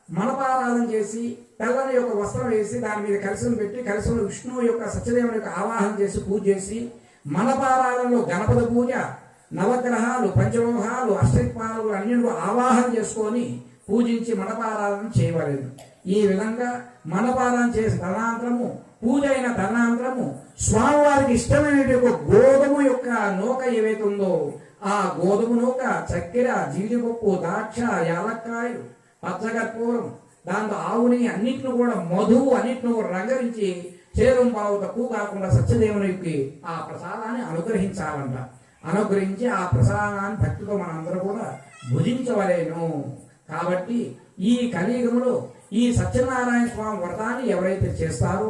S1: మనపారాధన చేసి తెల్లని యొక్క వస్త్రం వేసి దాని మీద కలశం పెట్టి కలశంలో విష్ణువు యొక్క సత్యదేవుని యొక్క ఆవాహన చేసి పూజ చేసి మనపారాధనలో గణపతి పూజ, నవగ్రహాలు, పంచలోహాలు, అష్టదిక్పాలకులు అన్నింటినీ ఆవాహన చేసుకొని పూజించి మండపారాధన చేయవలేదు. ఈ విధంగా మండపారాధన చేసిన తదనంతరము, పూజ అయిన తదనంతరము స్వామివారికి ఇష్టమైన గోధుమ యొక్క నూక ఏవైతే ఉందో ఆ గోధుమ నూక, చక్కెర, జీడిపప్పు, ద్రాక్ష, యాలక్కాయలు, పచ్చకర్పూరం, దాంతో ఆవుని అన్నింటిని కూడా మధువు అన్నింటిని కూడా రంగరించి చేరం పావు తక్కువ కాకుండా సత్యదేవునికి ఆ ప్రసాదాన్ని అనుగ్రహించాలంట. అనుగ్రహించి ఆ ప్రసాదాన్ని భక్తితో మనందరూ కూడా భుజించవలేను. కాబట్టి ఈ కలియుగంలో ఈ సత్యనారాయణ స్వామి వ్రతాన్ని ఎవరైతే చేస్తారో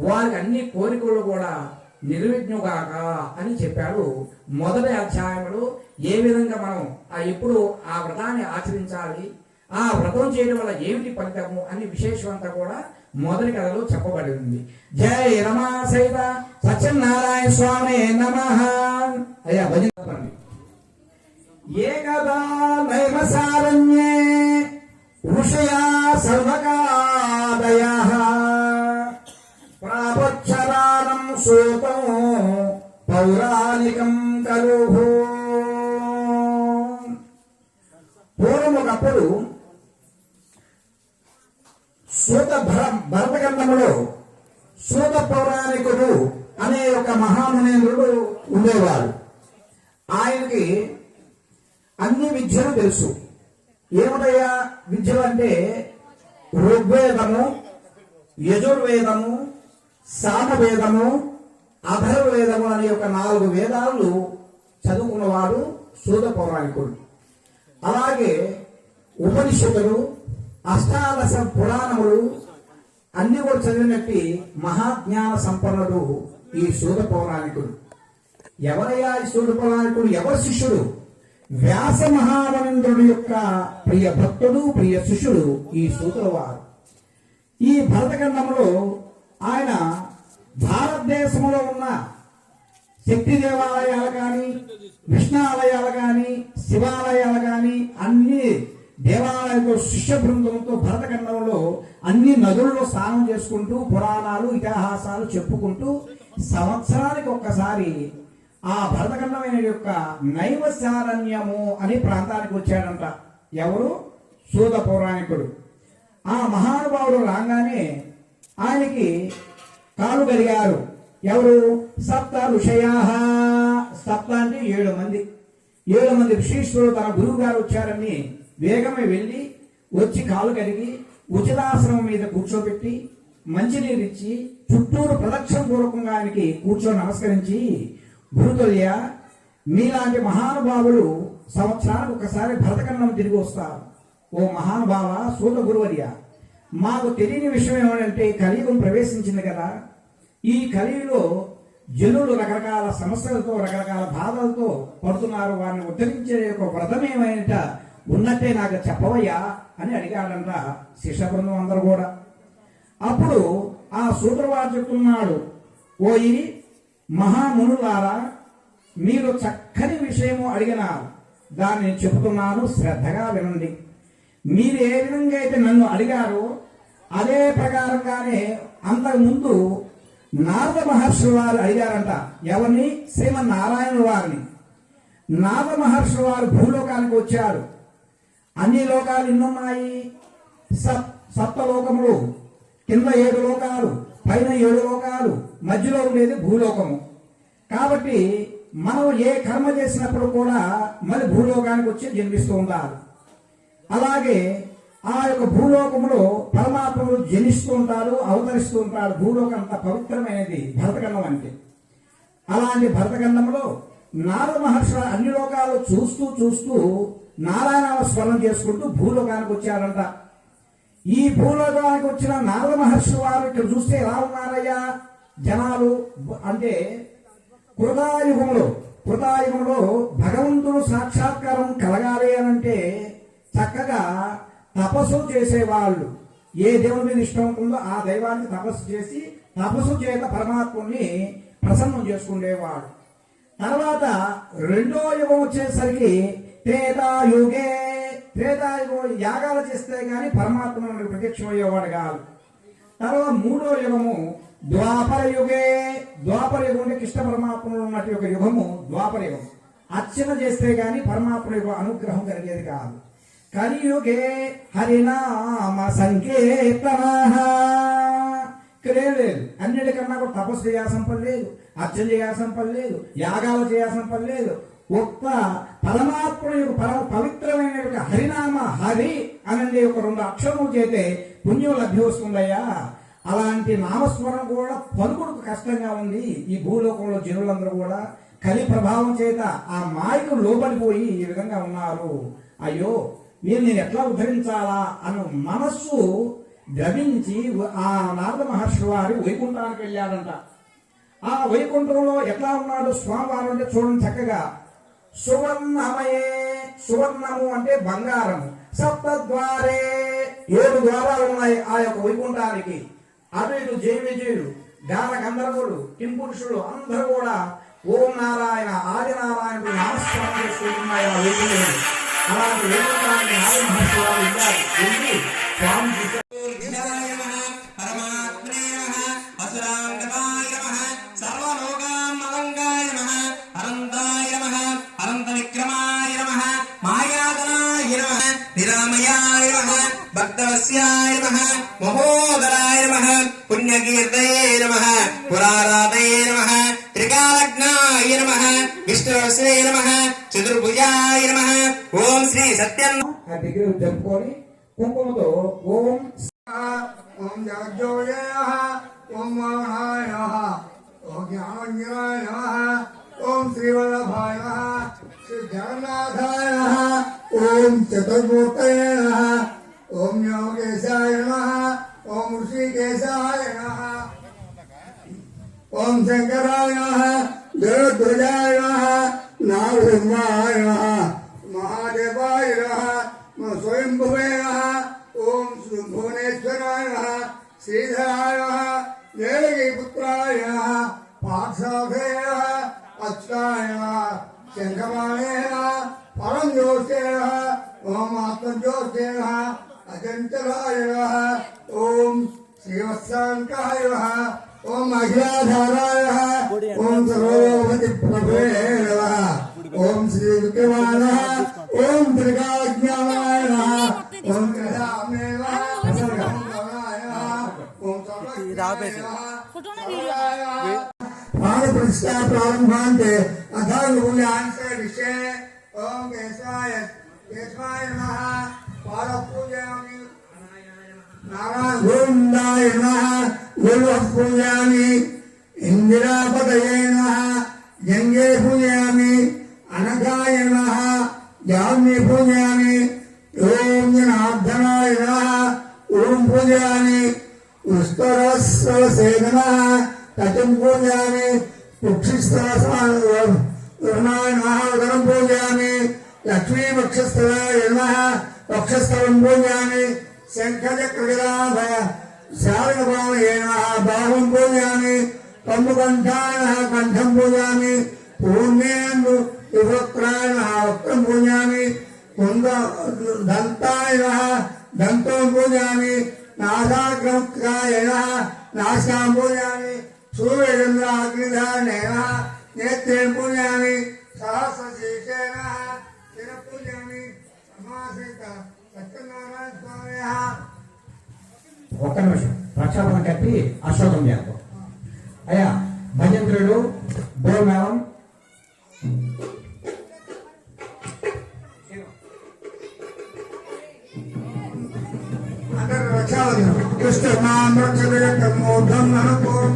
S1: వారికి అన్ని కోరికలు కూడా నిర్విఘ్నుగాక అని చెప్పాడు. మొదటి అధ్యాయంలో ఏ విధంగా మనం ఎప్పుడు ఆ వ్రతాన్ని ఆచరించాలి, ఆ వ్రతం చేయడం వల్ల ఏమిటి ఫలితము అని విశేషం అంతా కూడా మొదటి కథలో చెప్పబడి ఉంది. జయ రమా సైత సత్యనారాయణ స్వామి నమః. అయ్యా భజన ఏకదా నైమసారణ్యే ఋషయా సర్వకాదయః ప్రాపచ్చరానం సూతం పౌరాణికం కలుః. పూర్వముకప్పుడు సూత భరతఖండములో సూత పౌరాణికుడు అనే ఒక మహామునేంద్రుడు ఉండేవాడు. ఆయనకి అన్ని విద్యలు తెలుసు. ఏమిటయ్యా విద్యలు అంటే ఋగ్వేదము, యజుర్వేదము, సామవేదము, అథర్వవేదము అనే ఒక 4 వేదాలు చదువుకున్నవాడు సూత పౌరాణికుడు. అలాగే ఉపనిషత్తులు, అష్టాదశ పురాణములు అన్ని కూడా చదివినట్టు మహాజ్ఞాన సంపన్నుడు ఈ సూత పౌరాణికుడు. ఎవరయ్యా ఈ సూత పౌరాణికుడు? ఎవరి శిష్యుడు? వ్యాస మహామనేంద్రుడి యొక్క ప్రియ భక్తుడు, ప్రియ శిష్యుడు ఈ సూతుల వారు. ఈ భరతఖండంలో ఆయన భారతదేశంలో ఉన్న శక్తి దేవాలయాలు కానీ, విష్ణు ఆలయాలు కానీ, శివాలయాలు కానీ అన్ని దేవాలయాలతో శిష్య బృందంతో భరతఖండంలో అన్ని నదుల్లో స్నానం చేసుకుంటూ పురాణాలు, ఇతిహాసాలు చెప్పుకుంటూ సంవత్సరానికి ఒక్కసారి ఆ భరతఖండమైన యొక్క నైవశారణ్యము అనే ప్రాంతానికి వచ్చాడంట. ఎవరు? సూత పౌరాణికుడు. ఆ మహానుభావుడు రాగానే ఆయనకి కాలు గడిగారు. ఎవరు? సప్త ఋషయాః. సప్త అంటే 7 మంది. 7 మంది ఋషీశ్వరుడు తన గురువు గారు వచ్చారని వేగమే వెళ్ళి వచ్చి కాలు కడిగి ఉచితాశ్రమం మీద కూర్చోబెట్టి మంచినీరు ఇచ్చి చుట్టూరు ప్రదక్షిణ పూర్వకంగా ఆయనకి కూర్చొని నమస్కరించి, గురుతుల్య, మీలాంటి మహానుభావులు సంవత్సరానికి ఒకసారి భరతఖండం తిరిగి వస్తారు. ఓ మహానుభావ సూత గురువర్య, మాకు తెలియని విషయం ఏమంటే కలియుగం ప్రవేశించింది కదా. ఈ కలియుగంలో జనులు రకరకాల సమస్యలతో, రకరకాల బాధలతో పడుతున్నారు. వారిని ఉద్ధరించే ఒక వ్రతం ఏమైనా ఉన్నట్టే నాకు చెప్పవయ్యా అని అడిగాడంట శిష్య బృందం అందరూ కూడా. అప్పుడు ఆ సూత్రవారు చెప్తున్నాడు, ఓయి మహామునులారా, మీరు చక్కని విషయము అడిగినారు, దాన్ని చెబుతున్నాను, శ్రద్ధగా వినండి. మీరు ఏ విధంగా అయితే నన్ను అడిగారో అదే ప్రకారంగానే అంతకుముందు నారద మహర్షి వారు అడిగారంట. ఎవరిని? శ్రీమన్నారాయణుల వారిని. నారద మహర్షి వారు భూలోకానికి వచ్చారు. అన్ని లోకాలు ఎన్నున్నాయి? సప్తలోకములు. కింద 7 లోకాలు, పైన 7 లోకాలు, మధ్యలో ఉండేది భూలోకము. కాబట్టి మనం ఏ కర్మ చేసినప్పుడు కూడా మళ్ళీ భూలోకానికి వచ్చి జన్మిస్తూ ఉంటారు. అలాగే ఆ యొక్క భూలోకములో పరమాత్మలు జనిస్తూ ఉంటారు, అవతరిస్తూ ఉంటారు. భూలోకం అంత పవిత్రమైనది భరతఖండం అంటే. అలాంటి భరతఖండంలో నారద మహర్షి అన్ని లోకాలు చూస్తూ చూస్తూ నారాయణ స్మరణ చేసుకుంటూ భూలోకానికి వచ్చారంట. ఈ భూలోకానికి వచ్చిన నారద మహర్షి వారు ఇక్కడ చూస్తే ఎలా ఉన్నారయ్యా జనాలు అంటే, కృతాయుగంలో భగవంతుడు సాక్షాత్కారం కలగాలి అనంటే చక్కగా తపస్సు చేసేవాళ్ళు. ఏ దేవుడి మీద ఇష్టం ఉంటుందో ఆ దైవాన్ని తపస్సు చేసి తపస్సు చేత పరమాత్ముని ప్రసన్నం చేసుకునేవాడు. తర్వాత 2వ యుగం వచ్చేసరికి త్రేతాయుగం యాగాలు చేస్తే గాని పరమాత్మ ప్రత్యక్షమయ్యేవాడు కాదు. తర్వాత 3వ యుగము ద్వాపర యుగం అంటే కృష్ణ పరమాత్మలో ఉన్నట్టు ఒక యుగము ద్వాపర యుగం. అర్చన చేస్తే గాని పరమాత్మ యొక్క అనుగ్రహం కలిగేది కాదు. కలియుగే హరినామ సంకీర్తన లేదు. అన్నిటికన్నా కూడా తపస్సు చేయాల్సిన పని లేదు, అర్చన చేయాల్సిన పని లేదు, యాగాలు చేయాల్సిన పని లేదు. ఒక్క పరమాత్మ యొక్క పరమ పవిత్రమైన హరినామ హరి అనే ఒక 2 అక్షరములు చేతే పుణ్యం లభ్యమవుతుందయ్యా. అలాంటి నామస్మరణ కూడా పలుకుడుకు కష్టంగా ఉంది. ఈ భూలోకంలో జనులందరూ కూడా కలి ప్రభావం చేత ఆ మాయకు లోబడిపోయి ఈ విధంగా ఉన్నారు. అయ్యో నేను ఎట్లా ఉద్ధరించాలా అన్న మనస్సు ద్రవించి ఆ నారద మహర్షి వారి వైకుంఠానికి వెళ్ళాడంట. ఆ వైకుంఠంలో ఎట్లా ఉన్నాడు స్వామివారు అంటే చూడండి చక్కగా. సువర్ణమయే, సువర్ణము అంటే బంగారము. సప్తద్వారే 7 ద్వారాలు ఉన్నాయి ఆ యొక్క వైకుంఠానికి. అటు ఇటు జయ విజయుడు, గాన గంధర్వులు, కింపురుషులు అందరూ కూడా ఓం నారాయణ ఆది నారాయణుడు నమస్కారం చేసుకుంటున్నాయి ఆ వైకుంఠం. అలాంటి వైకుంఠానికి నారద మహర్షి వారు వెళ్ళారు. వెళ్ళి స్వామి
S3: నిరామయాయ నమః భక్తవస్యాయ నమః మహోదరాయ నమః పుణ్యకీర్తయే నమః పురారాధయే నమః త్రికాలజ్ఞాయ నమః విష్ణువస్యే నమః చతుర్భుజాయ నమః ఓం శ్రీ సత్యం
S1: ఆ దగ్గర జరుపుకొని కుంకుమతో ఓం
S2: ఓం జగజ్జోయ ఓం మహాయ ఓం జ్ఞానజ్ఞాయ ఓం శ్రీవల్లభాయ శ్రీ జగన్నాథాయ ఓం చతుర్మూర్తయ ఓం యోగేశాయ ఓం ఋషికేశాయ ఓం శంకరాయ జగద్ధ్వజాయ నారసింహాయ మహాదేవాయ స్వయంభువే ఓం భువనేశ్వరాయ శ్రీధరాయ దేవకీపుత్రాయ పార్థసాధయ అచ్యుతాయ శంఖమాణే పరం జ్యోతిషే ఓం ఆత్మజ్యోతిషే అజంతరాయ ఓం శ్రీవత్సాంకాయ ఓం అఖిలాధారాయ ఓం సర్వోపతి ప్రభే ఓం శ్రీ విక్రమాయ ఓం త్రికాజ్ఞానాయ ఓం క్రధామేవ ఓం ప్రాణప్రతిష్ఠా ప్రారంభాంతే అథాంగుల్యాంతే విషే ఓం కేశవాయ కేశవాయ నమః పాదపూజయామి నారాయణ గోవిందాయ నమః గురువః పూజయామి ఇందిరాపతయే నమః జంగే పూజయామి అనఘాయ నమః జామ్ని పూజయామి ఓం జనార్దనాయ నమః ఓం పూజయామి ఉస్తరస్రవసే నమః కటిం పూజయామి వృక్షస్థలాయ నమః ఉదరం పూజయామి లక్ష్మీ వక్షస్థలాయ నమః వక్షస్థలం పూజయామి శంఖచక్రగదాభయ శారణపాణయే నమః బాహుం పూజయామి కంఠాయ నమః కంఠం పూజయామి పూర్ణేందు వివక్రాయ నమః వక్రం పూజయామి దంతాయ నమః దంతం పూజయామి నాసాగ్రముఖాయ నమః నాసికాం పూజయామి సూర్యచంద్రాగ్నిధారణేన నేత్రేణ పూజయామి సహస్రశీర్షేణ శిర పూజయామి సమాసిత సత్యనారాయణ స్వామి.
S1: ఒక్క నిమిషం ప్రక్షాళన కట్టి అశోకం చేద్దాం. అయ్యా భజంత్రుడు బోమేళం
S2: అందరూ రక్షావతి కృష్ణమాం రక్షదగతం మూఢం నరకోం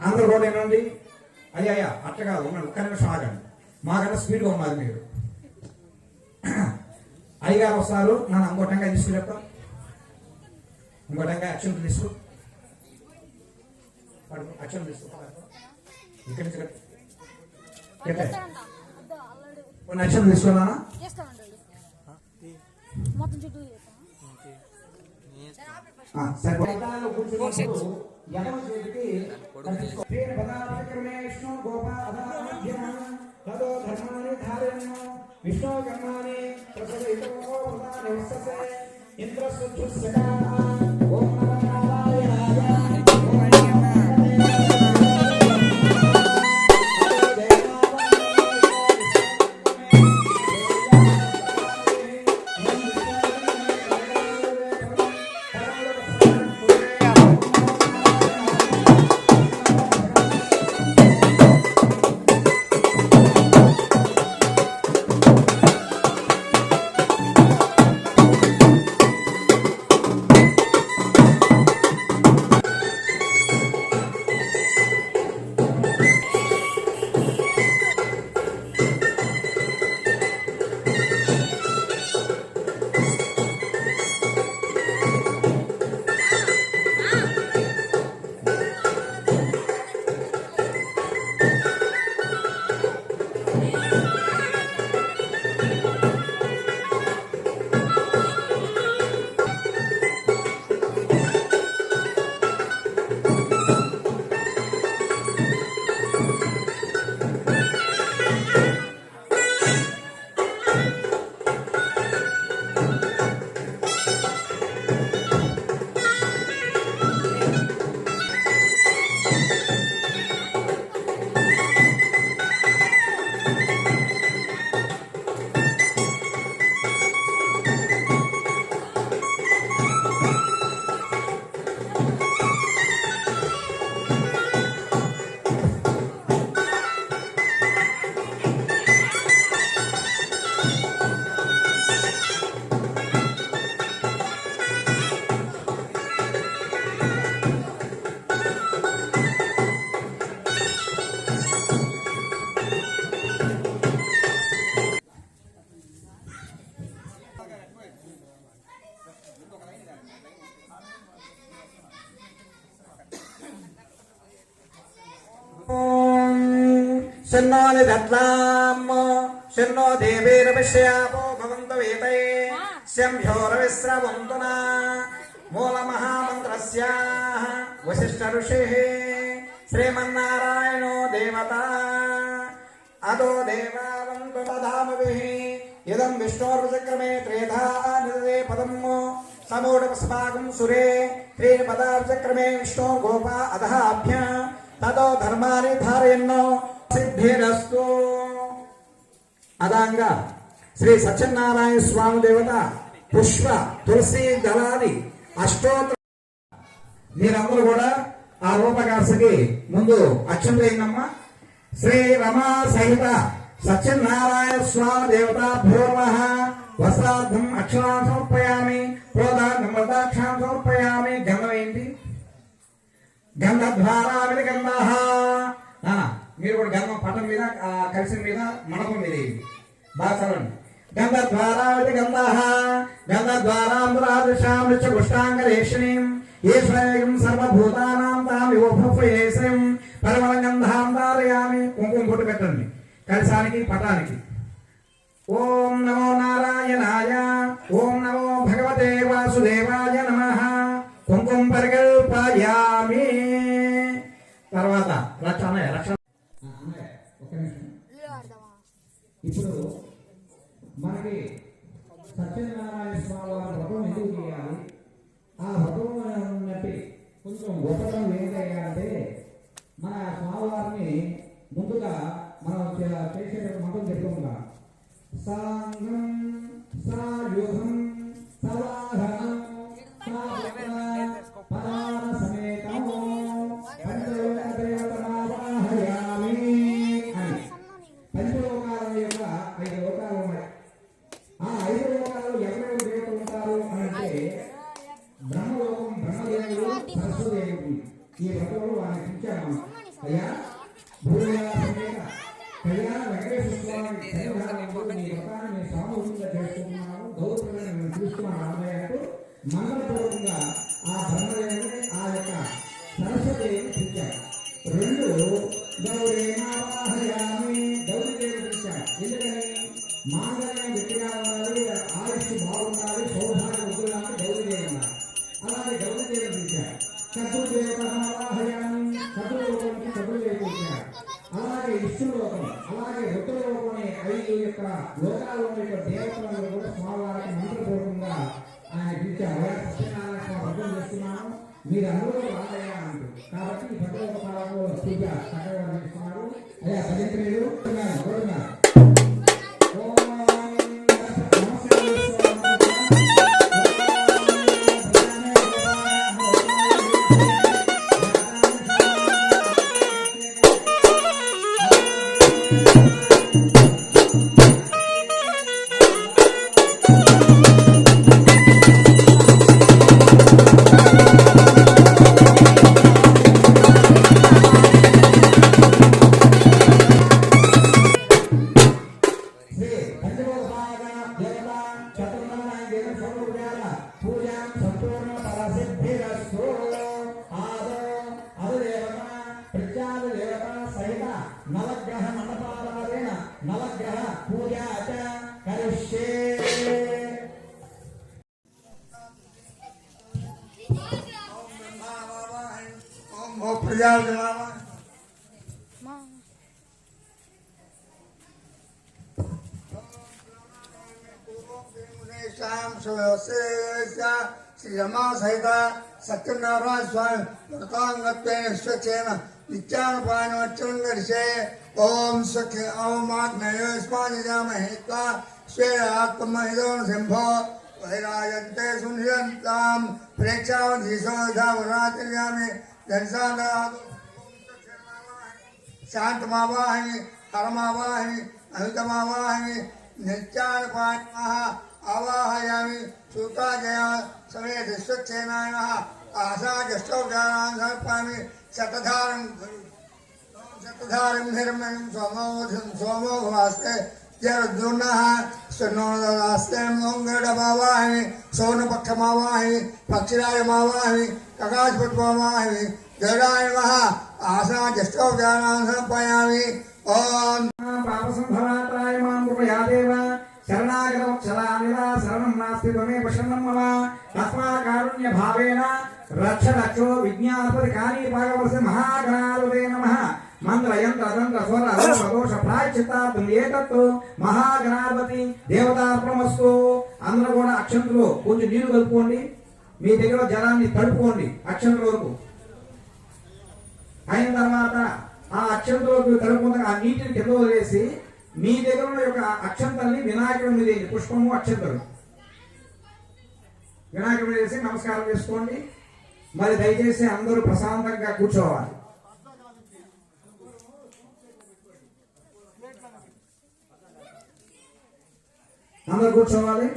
S1: అందరూ కూడా ఏనండి. అయ్యా అట్లా కాదు ఉన్నాడు. ఒక్క నిమిషం ఆగండి. మాకన్నా స్పీడ్గా ఉన్నారు మీరు. అయ్యగారు వస్తారు. నన్ను ఇంకో టెంకాయ తీసుకుని చెప్తాం. ఇంకో టెంకాయ అక్షరం తీసుకో. అక్షరం తీసుకో. ఇక్కడి నుంచి కొన్ని అక్షరం తీసుకున్నానా
S4: మొత్తం చుట్టూ
S1: సరిపడాలు కూర్చున్నప్పుడు ఎడమ చేతికి కట్టించుకో. పదార్థక్రమే విష్ణు గోపాదాభ్య తదో ధర్మాని ధారయన్నో విష్ణు కర్మాని ప్రసవితో ప్రధాని వస్తసే ఇంద్రసుద్ధుస్సగా ఓం నమో నారాయణాయ శన్నోని దత్లాం శన్నో దేవీరవిష్యాపో భవంతు వేతై శంభ్యోరవిశ్రవంతునా మూలమహామంత్రస్య వశిష్ఠ ఋషిః శ్రీమన్నారాయణో దేవత అదో దేవావంతు పదామభిః ఇదం విష్ణోర్వచక్రమే త్రేధా నిదదే పదం సమూఢపస్మాకం సురే త్రీణి పదార్చక్రమే విష్ణో గోపా అధః అభ్య తదో ధర్మాని ధారయన్నో సిద్ధిరస్తు. అదాంగా శ్రీ సత్యనారాయణ స్వామి దేవత పుష్ప తులసి దళాది అష్టోత్తర మీరందరూ కూడా ఆ రూపకాశకి ముందు అక్షంతమ్మా. శ్రీ రమా సహిత సత్యనారాయణ స్వామి దేవత భూర్వ వస్త్రార్థం అక్షరాన్ని సమర్పయామి ప్రోదార్థం వృద్ధాక్షరాన్ని సమర్పయామి. గంధం ఏంటి? గంధద్వారా విగంధ. మీరు కూడా గంధం పటం మీద కలిసిన మీద మండపం మీద బాగా చదవండి. గంధద్వారా విగంధ గంధద్వారాంధ్రాదృశాం పుష్టాంగరేషిణీం ఈశ్వరం సర్వభూతానాం తాం యోభ్యేశ్వరం పరిమళ గంధాం ధారయామి. కుంకుమ పొట్టు పెట్టండి కలశానికి పటానికి. ఓం నమో నారాయణాయ ఓం నమో భగవతే వాసుదేవాయ నమః. కుంకుమ పరికల్పయామి. తర్వాత రక్షణ. ఇప్పుడు మనకి సత్యనారాయణ స్వామి వారి వ్రతం ఎందుకు చేయాలి? ఆ వ్రతం ఉన్నట్టు కొంచెం గొప్పతనం ఏంటంటే మన స్వామివారిని ముందుగా మనం చేసే మంత్రం చెప్పుకుంటాం. సాంగం సాయుధం సవాహనం పదాన సమేతం పంచలోకదేవతమావాహయామి అని. పంచలోకాల యొక్క 5 లోకాలు ఉన్నాయి. ఆ 5 లోకాలు ఎవరెవరు దేవతలు ఉంటారు అని అంటే బ్రహ్మలోకం బ్రహ్మదేవుడు సరస్వదేవుడు. ఈ వ్రతంలో వారిని పిలిచాము. అయ్యా భూమిగా సమేత కళ్యాణ వెంకటేశ్వర స్వామి ఈ వ్రతాన్ని సామూహికంగా చేసుకుంటున్నాము. గౌరవంగా మేము చూస్తున్నాం. అన్నయ్యకు మంగళపూర్వకంగా ఆ బ్రహ్మదేవుని ఆ యొక్క సరస్వదేవిని పిలిచారు. 2 గౌరీమావాహయామి. గౌరీదేవిని పిలిచారు. ఎందుకని? మాంగళ్యం గట్టిగా ఉండాలి, ఆయుష్ బాగుండాలి, సౌభాగ్యం ఉండాలి. గౌరీదేవి ఉన్నారు. అలాగే గౌరీ అలాగే ఉత్తరంలోని 5 యొక్క లోకాల్లోని యొక్క దేవతలను కూడా స్వామివారికి మంత్రపూర్వకంగా ఆయన పిలిచారు. సత్యనారాయణ స్వామి అర్థం చేస్తున్నాను, మీరు అందరూ రాదయ్యా అంటూ. కాబట్టి ఈ భద్రత కాలంలో పూజ చక్కగా చేస్తున్నారు. అయ్యా భజంత్రులు నవగ్రహ మండపారాధన నవగ్రహ పూజా కరిష్యే.
S2: ఓం ప్రజాపతి శ్రీ రమా సహిత సత్యనారాయణ స్వామి వ్రతాంగత్వేన స్వచ్ఛేన నిత్యానుపానవచ్చం గరిషే. ఓం స్వచ్ఛ ఓం ఆత్మయోస్మానిజామహే త్వా స్వేర ఆత్మహిదో శంభో వైరాజంతే సునియంతాం ప్రేక్షావధి సోధావరాత్రియామి దర్శాదరాదు. శాంతమావాహిని హరమావాహిని అమితమావాహిని నిత్యానుపానమః ఆవాహయామి. సూతాజయ సమేత స్వచ్ఛేనాయ ఆశాగష్టౌజానాన్ సమర్పయామి. శతధారం నిర్మయం సోమోఘమాస్తే జరద్దుర్నః స్వర్ణోదరాస్తే మోంగడమావాహిని సోనపక్షమావాహిని పక్షిరాయమావాహిని కకాశపట్మావాహిని జడాయ నమః ఆశాగష్టౌజానాన్ సమర్పయామి. ఓం
S1: పాపసంభవాత్రాయ మాం కృపయా దేవ శరణాగతవత్సలానిరా శరణం నాస్తి త్వమేవ శరణం మమ తస్మాత్ కారుణ్య భావేన రక్ష రక్షో విజ్ఞానపతి కానీపాకవలసి మహాగణాధిపతయే నమః. మంత్ర యంత్ర తంత్ర స్వర రూప దోష ప్రాయశ్చిత్తార్థం ఏతత్తు మహాగణాధిపతి దేవతార్పణమస్తు. అందరూ కూడా అక్షంతులు కొంచెం నీళ్లు కలుపుకోండి, మీ దగ్గర జలాన్ని తడుపుకోండి అక్షంతుల వరకు. అయిన తర్వాత ఆ అక్షంతులకు తడుపుకుందా ఆ నీటిని కింద వదిలేసి మీ దగ్గర ఉన్న యొక్క అక్షంతల్ని వినాయకుడి మీద పుష్పము అక్షంతలు వినాయకుడి మీద వేసి నమస్కారం చేసుకోండి. మరి దయచేసి అందరూ ప్రశాంతంగా కూర్చోవాలి. అందరూ కూర్చోవాలి.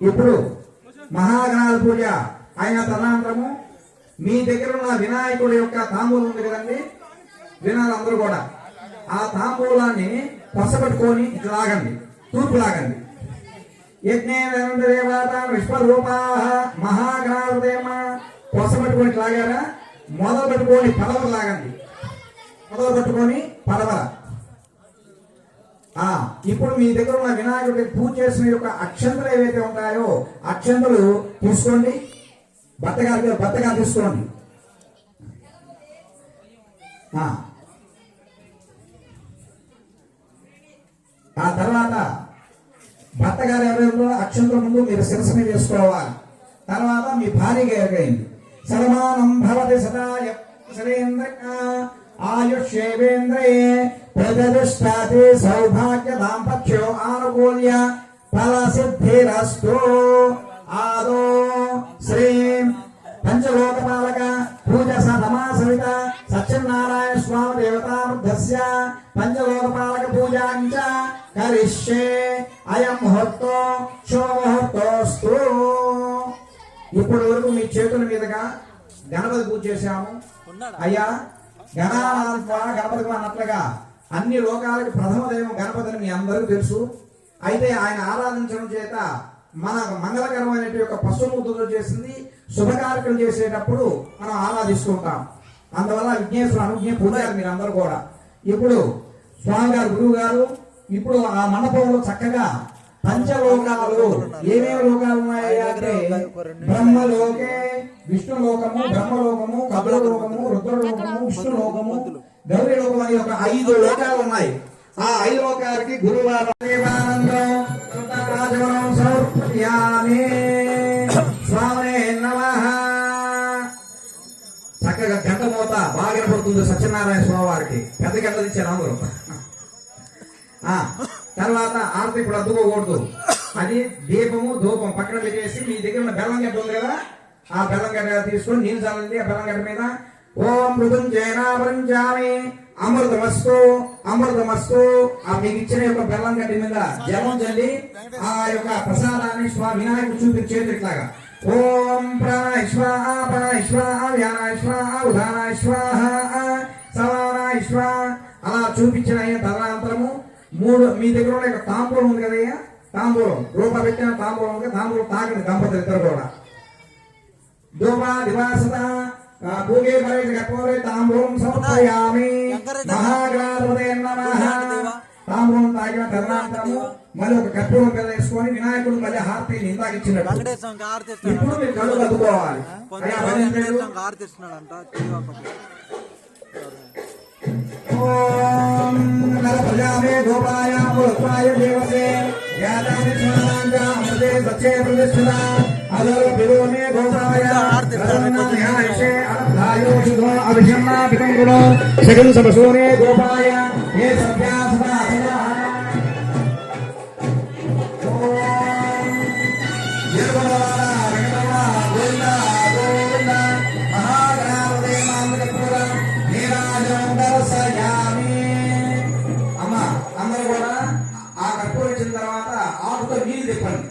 S1: ఇప్పుడు మహాగణాల పూజ అయిన తదనంతరము మీ దగ్గర ఉన్న వినాయకుడి యొక్క తాంబూలం ఉంది కదండి, వినాలి అందరూ కూడా. ఆ తాంబూలాన్ని పసపెట్టుకొని లాగండి, తూర్పు లాగండి. యజ్ఞేంద్రదేవత విశ్వరూపా మహాగణాలదేమ పసపెట్టుకొని లాగారా, మొదలు పెట్టుకొని పదవర లాగండి, మొదలు పెట్టుకొని పదవర. ఇప్పుడు మీ దగ్గర ఉన్న వినాయకుడికి పూజ చేసిన యొక్క అక్షంతలు ఏవైతే ఉంటాయో అక్షంతలు తీసుకోండి, బత్తగా తీసుకోండి. ఆ తర్వాత భర్తగారు ఎవరైనా అక్షంతల ముందు మీరు శిరస్సు మీద చేసుకోవాలి. తర్వాత మీ భార్యగా ఎరగైంది. సలమానం భవతి సదాయ శరేంద్ర ఆయుష్యేవేంద్రయే ప్రజదుష్టాతి సౌభాగ్య దాంపత్యో ఆనుకూల్య ఫలసిద్ధిరస్తు. ఆదో శ్రీం పంచలోకపాలక పూజ సమాసవిత సత్యనారాయణ స్వామి దేవతామృద్ధస్య పంచలోకపాలక పూజాంచ కరిష్యే. అయం ముహూర్తో శుభముహూర్తోస్తు. ఇప్పటి వరకు మీ చేతుల మీదుగా గణపతి పూజ చేశాము. అయ్యా గణపతి అన్నట్లుగా అన్ని లోకాలకు ప్రథమ దైవం గణపతిని మీ అందరికీ తెలుసు. అయితే ఆయన ఆరాధించడం చేత మన మంగళకరమైన యొక్క పశువుతో చేసింది శుభకార్యక్రమం చేసేటప్పుడు మనం ఆరాధిస్తుంటాం. అందువల్ల విఘ్నేశ్వర అనుజ్ఞ పూజారు మీరు అందరూ కూడా. ఇప్పుడు స్వామి గారు గురువు గారు ఇప్పుడు ఆ మండపంలో చక్కగా పంచలోకాలు ఏమేమి లోకాలు ఉన్నాయి అంటే బ్రహ్మలోకే విష్ణులోకము, బ్రహ్మలోకము, కపిలలోకము, రుద్రలోకము, విష్ణులోకము, గౌరీ లోకం అని ఒక 5 లోకాలు ఉన్నాయి. ఆ 5 లోకాలకి గురువారం స్వామి నమః. చక్కగా గంట మోత బాగా పడుతుంది సత్యనారాయణ స్వామి వారికి. పెద్ద గంట ఇచ్చారు అందరూ. తర్వాత ఆరతి ఇప్పుడు అద్దుకోకూడదు. అది దీపము ధూపం పక్కన పెట్టేసి మీ దగ్గర ఉన్న బెల్లం గడ్డ ఉంది కదా, ఆ బెల్లం గడ్డ తీసుకొని నీళ్ళు చల్లండి. ఆ బెల్లం గడ్డ మీద ఓం మృదుంజయనామృంజామి అమృతమస్తు అమృతమస్తు ఆ మీకు ఇచ్చిన యొక్క బెల్లం గడ్డి మీద జలం చల్లి ఆ యొక్క ప్రసాదాన్ని వినాయకుడు చూపించే ఇట్లాగా ఓం ప్రాణాయ స్వాహ ప్రాణాయ స్వాహ వ్యానాయ స్వాహ ఉదానాయ స్వాహ సమానాయ స్వాహ అలా చూపించిన తదనంతరము 3 మీ దగ్గర ఉన్న తాంబూలం ఉంది కదయ్యా, తాంబూలం రూపాయి పెట్టిన తాంబూలం ఉంది, తాంబూలం తాకండి దంపతులు ఇద్దరు కూడా. దోమా దివాసత పూగే కర్పూరే తాంబూలం సమర్పయామి మహాగణాధిపతే నమః. తాంబూలం తాగిన తదనంతరము మళ్ళీ ఒక కర్పూరం పిల్ల వేసుకొని వినాయకుడు మళ్ళీ హారతిని ఇందాక ఇచ్చినట్టు ఇప్పుడు మీరు కళ్ళు కద్దుకోవాలి. ఓం నరప్రజామే గోపాయ పురుషాయ దేవతే యాదాని స్నానాంజామృతే సత్యే ప్రతిష్ఠిత అదర పిరోమే గోపాయ రతనాన్యాయశే అనర్థాయో శుద్ధో అభిషన్నా పికంగులో సగం సబసోనే గోపాయ ఏ సభ్యాసదా సదా ఓం యర్వవార వెంకటవా గోవింద గోవింద మహాగణాధిపతే మామకపుర నీరాజం దర్శయామి. అమ్మ అందరూ కూడా ఆ కర్పూరం ఇచ్చిన తర్వాత ఆకుతో నీళ్ళు తిప్పండి.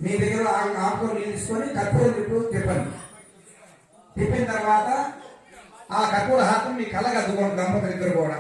S1: మీ దగ్గర ఆకుతో నీళ్ళు తీసుకొని కర్పూరం తిప్పండి. తిప్పిన తర్వాత ఆ కర్పూర హాతం మీ కళ్ళకి అద్దుకోండి దంపతులు ఇద్దరు కూడా.